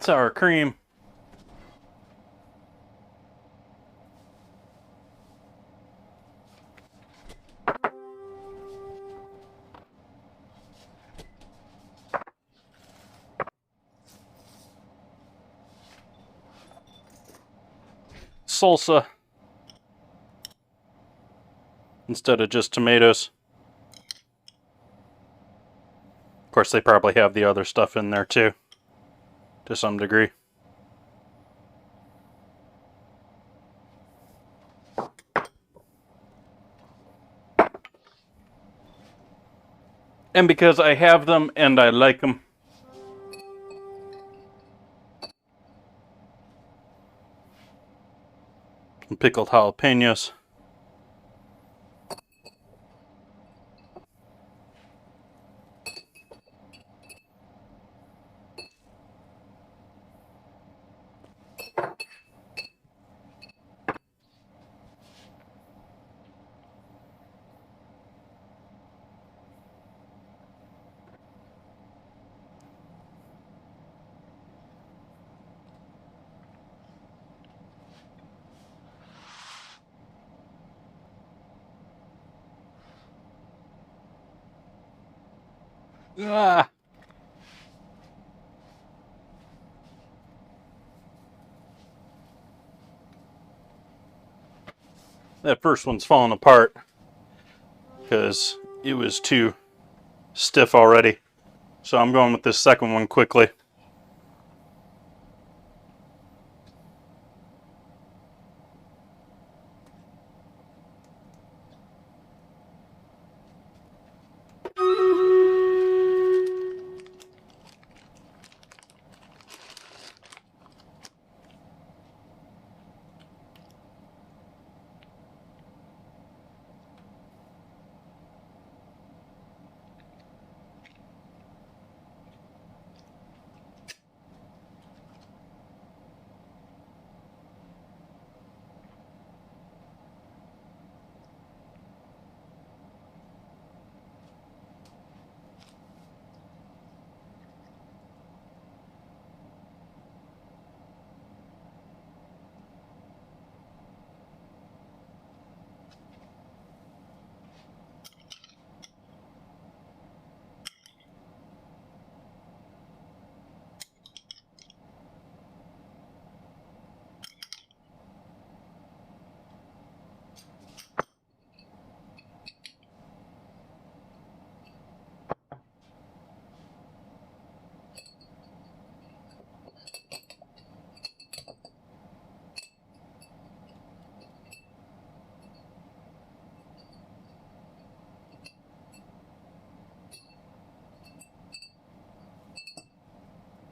Sour cream. Salsa. Instead of just tomatoes. Of course, they probably have the other stuff in there too, to some degree. And because I have them and I like them. Some pickled jalapenos. Ah. That first one's falling apart because it was too stiff already. So I'm going with this second one quickly.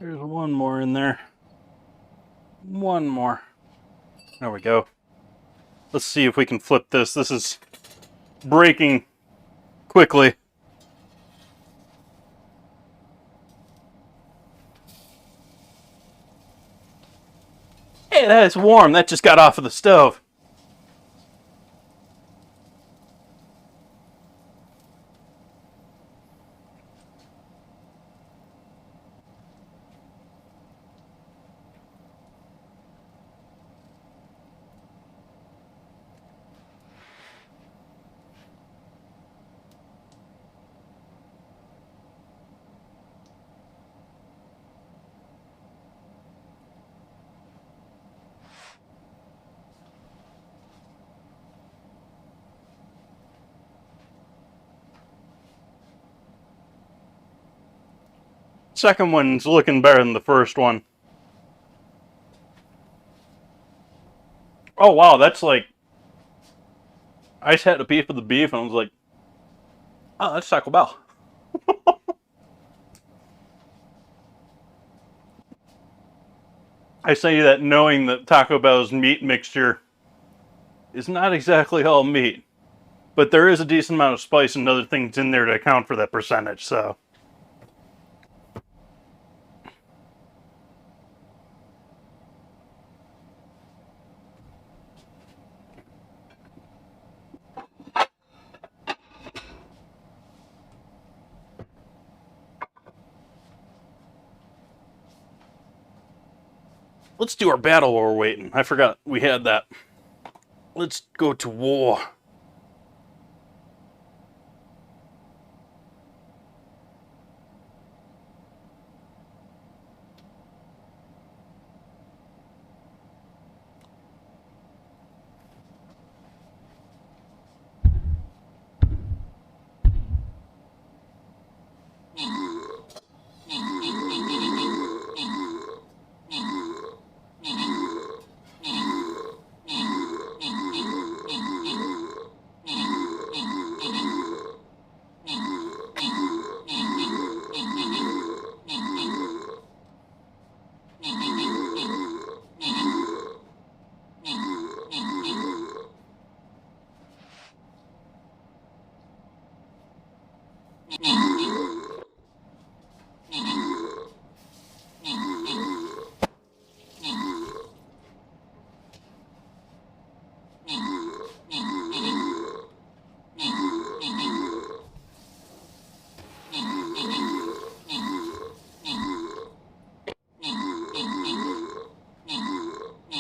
There's one more in there. One more. There we go. Let's see if we can flip this. This is breaking quickly. Hey, that is warm. That just got off of the stove. Second one's looking better than the first one. Oh wow, that's like, I just had a piece of the beef and I was like, oh, that's Taco Bell. I say that knowing that Taco Bell's meat mixture is not exactly all meat, but there is a decent amount of spice and other things in there to account for that percentage, so. Let's do our battle while we're waiting. I forgot we had that. Let's go to war.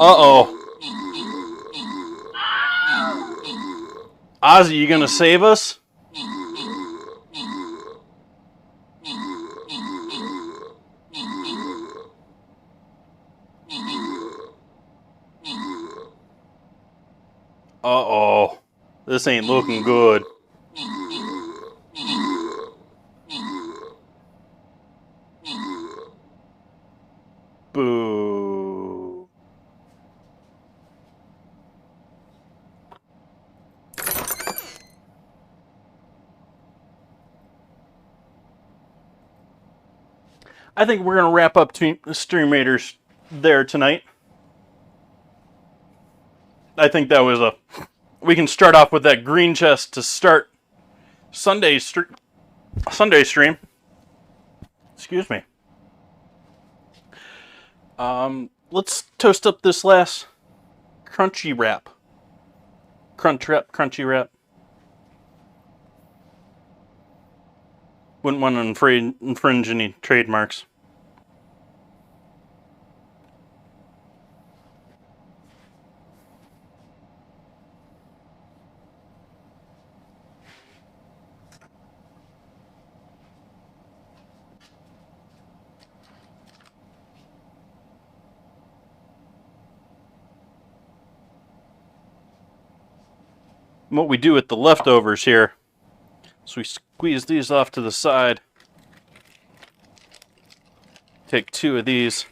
Uh-oh. Ozzy, you gonna save us? Uh-oh. This ain't looking good. Boo. I think we're going to wrap up Stream Raiders there tonight. I think that was a... We can start off with that green chest to start Sunday stream. Excuse me. Let's toast up this last Crunchywrap. Crunchywrap. Wouldn't want to infringe any trademarks. And what we do with the leftovers here, so we squeeze these off to the side. Take 2 of these.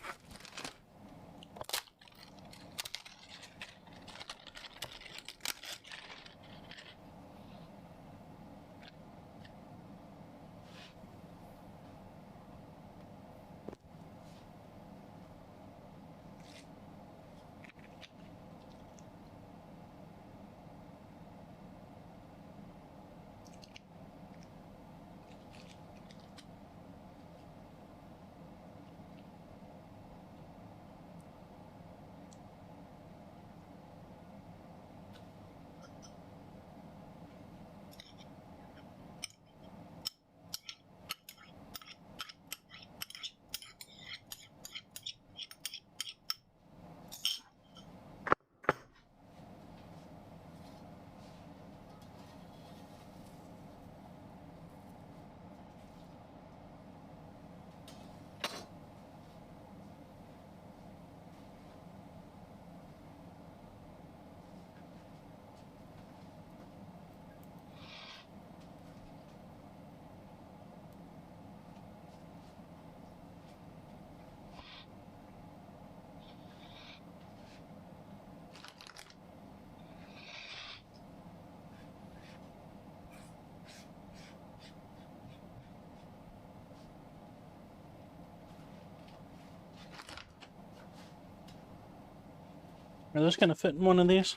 Are those going to fit in one of these?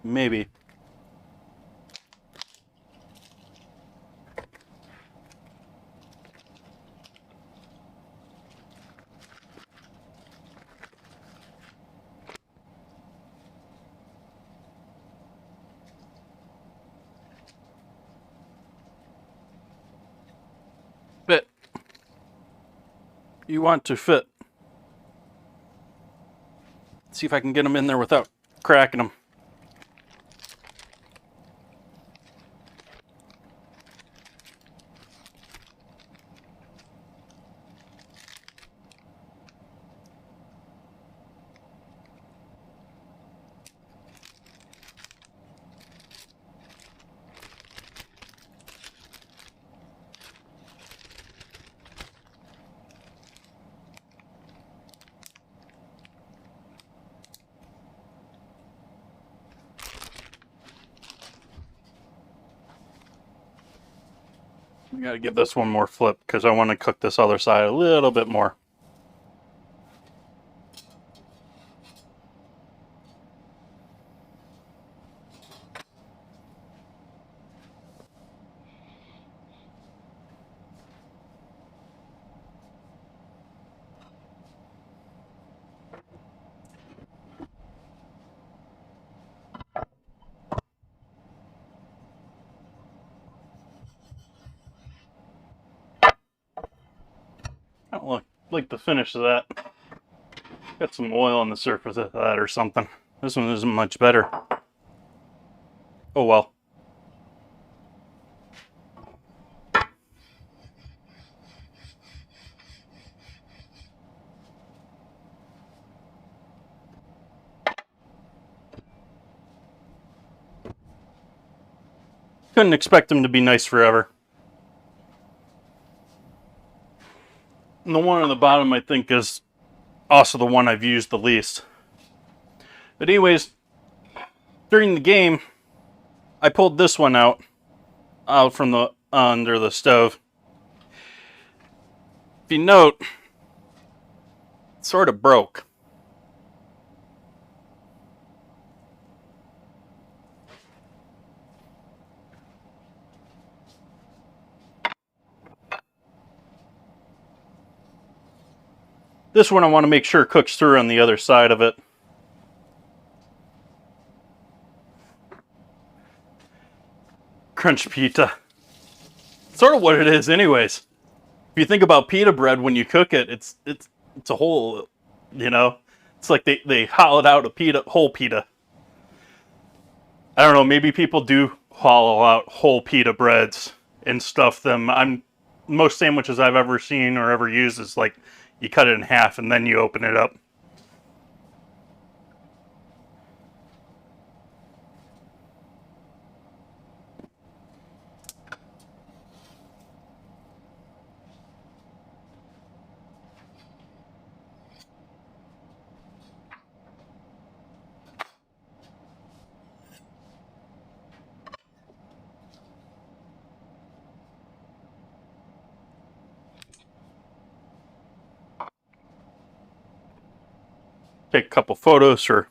Maybe. Fit. You want to fit. See if I can get them in there without cracking them. We gotta give this one more flip because I want to cook this other side a little bit more. I don't like the finish of that. Got some oil on the surface of that or something. This one isn't much better. Oh well. Couldn't expect them to be nice forever. And the one on the bottom, I think, is also the one I've used the least. But anyways, during the game, I pulled this one out from the under the stove. If you note, it sort of broke. This one I want to make sure cooks through on the other side of it. Crunch pita. Sort of what it is anyways. If you think about pita bread when you cook it, it's a whole, you know. It's like they hollowed out a whole pita. I don't know, maybe people do hollow out whole pita breads and stuff them. Most sandwiches I've ever seen or ever used is like you cut it in half and then you open it up. Take a couple photos for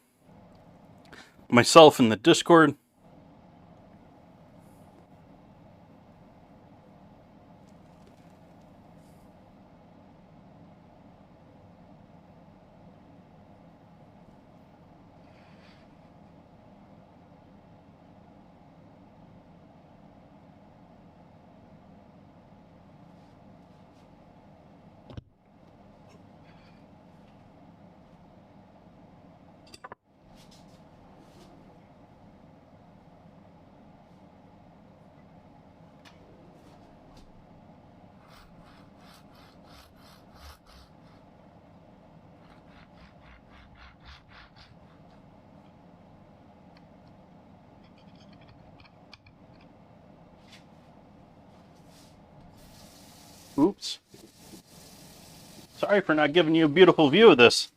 myself in the Discord. Oops. Sorry for not giving you a beautiful view of this.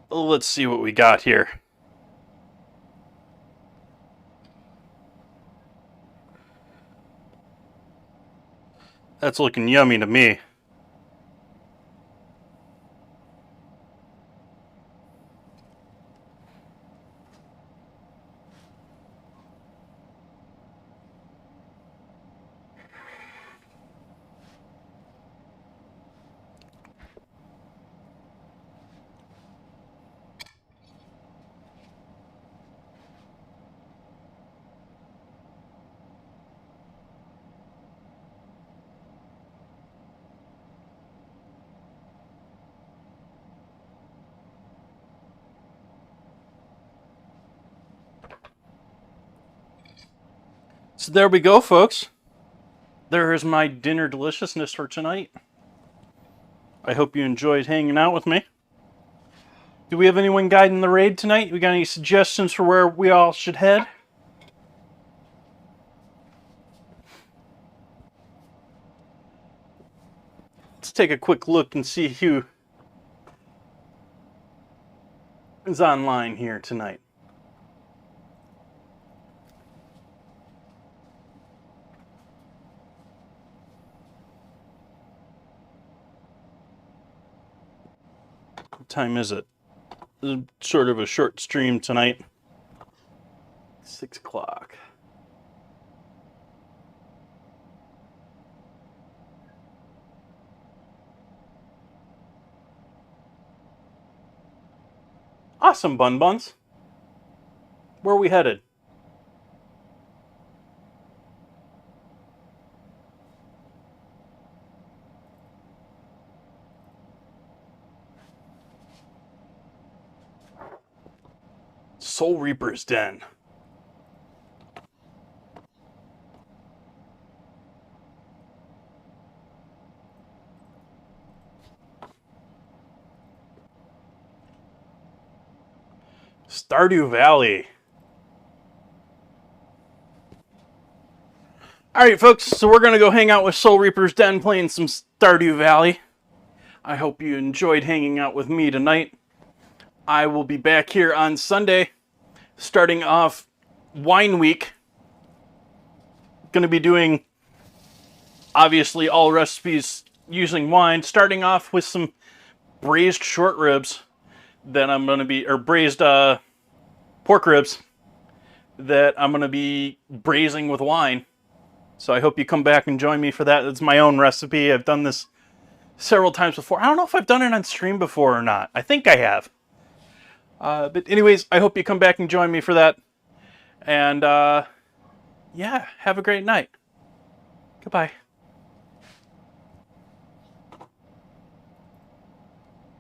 Let's see what we got here. That's looking yummy to me. So there we go, folks. There is my dinner deliciousness for tonight. I hope you enjoyed hanging out with me. Do we have anyone guiding the raid tonight? We got any suggestions for where we all should head? Let's take a quick look and see who is online here tonight. What time is it? This is sort of a short stream tonight. 6 o'clock. Awesome, Bun Buns. Where are we headed? Soul Reaper's Den. Stardew Valley. Alright, folks, so we're going to go hang out with Soul Reaper's Den playing some Stardew Valley. I hope you enjoyed hanging out with me tonight. I will be back here on Sunday, starting off Wine Week. Going to be doing, obviously, all recipes using wine, starting off with some braised short ribs that I'm going to be, or braised pork ribs that I'm going to be braising with wine. So I hope you come back and join me for that. It's my own recipe. I've done this several times before. I don't know if I've done it on stream before or not. I think I have. But anyways, I hope you come back and join me for that. And yeah, have a great night. Goodbye.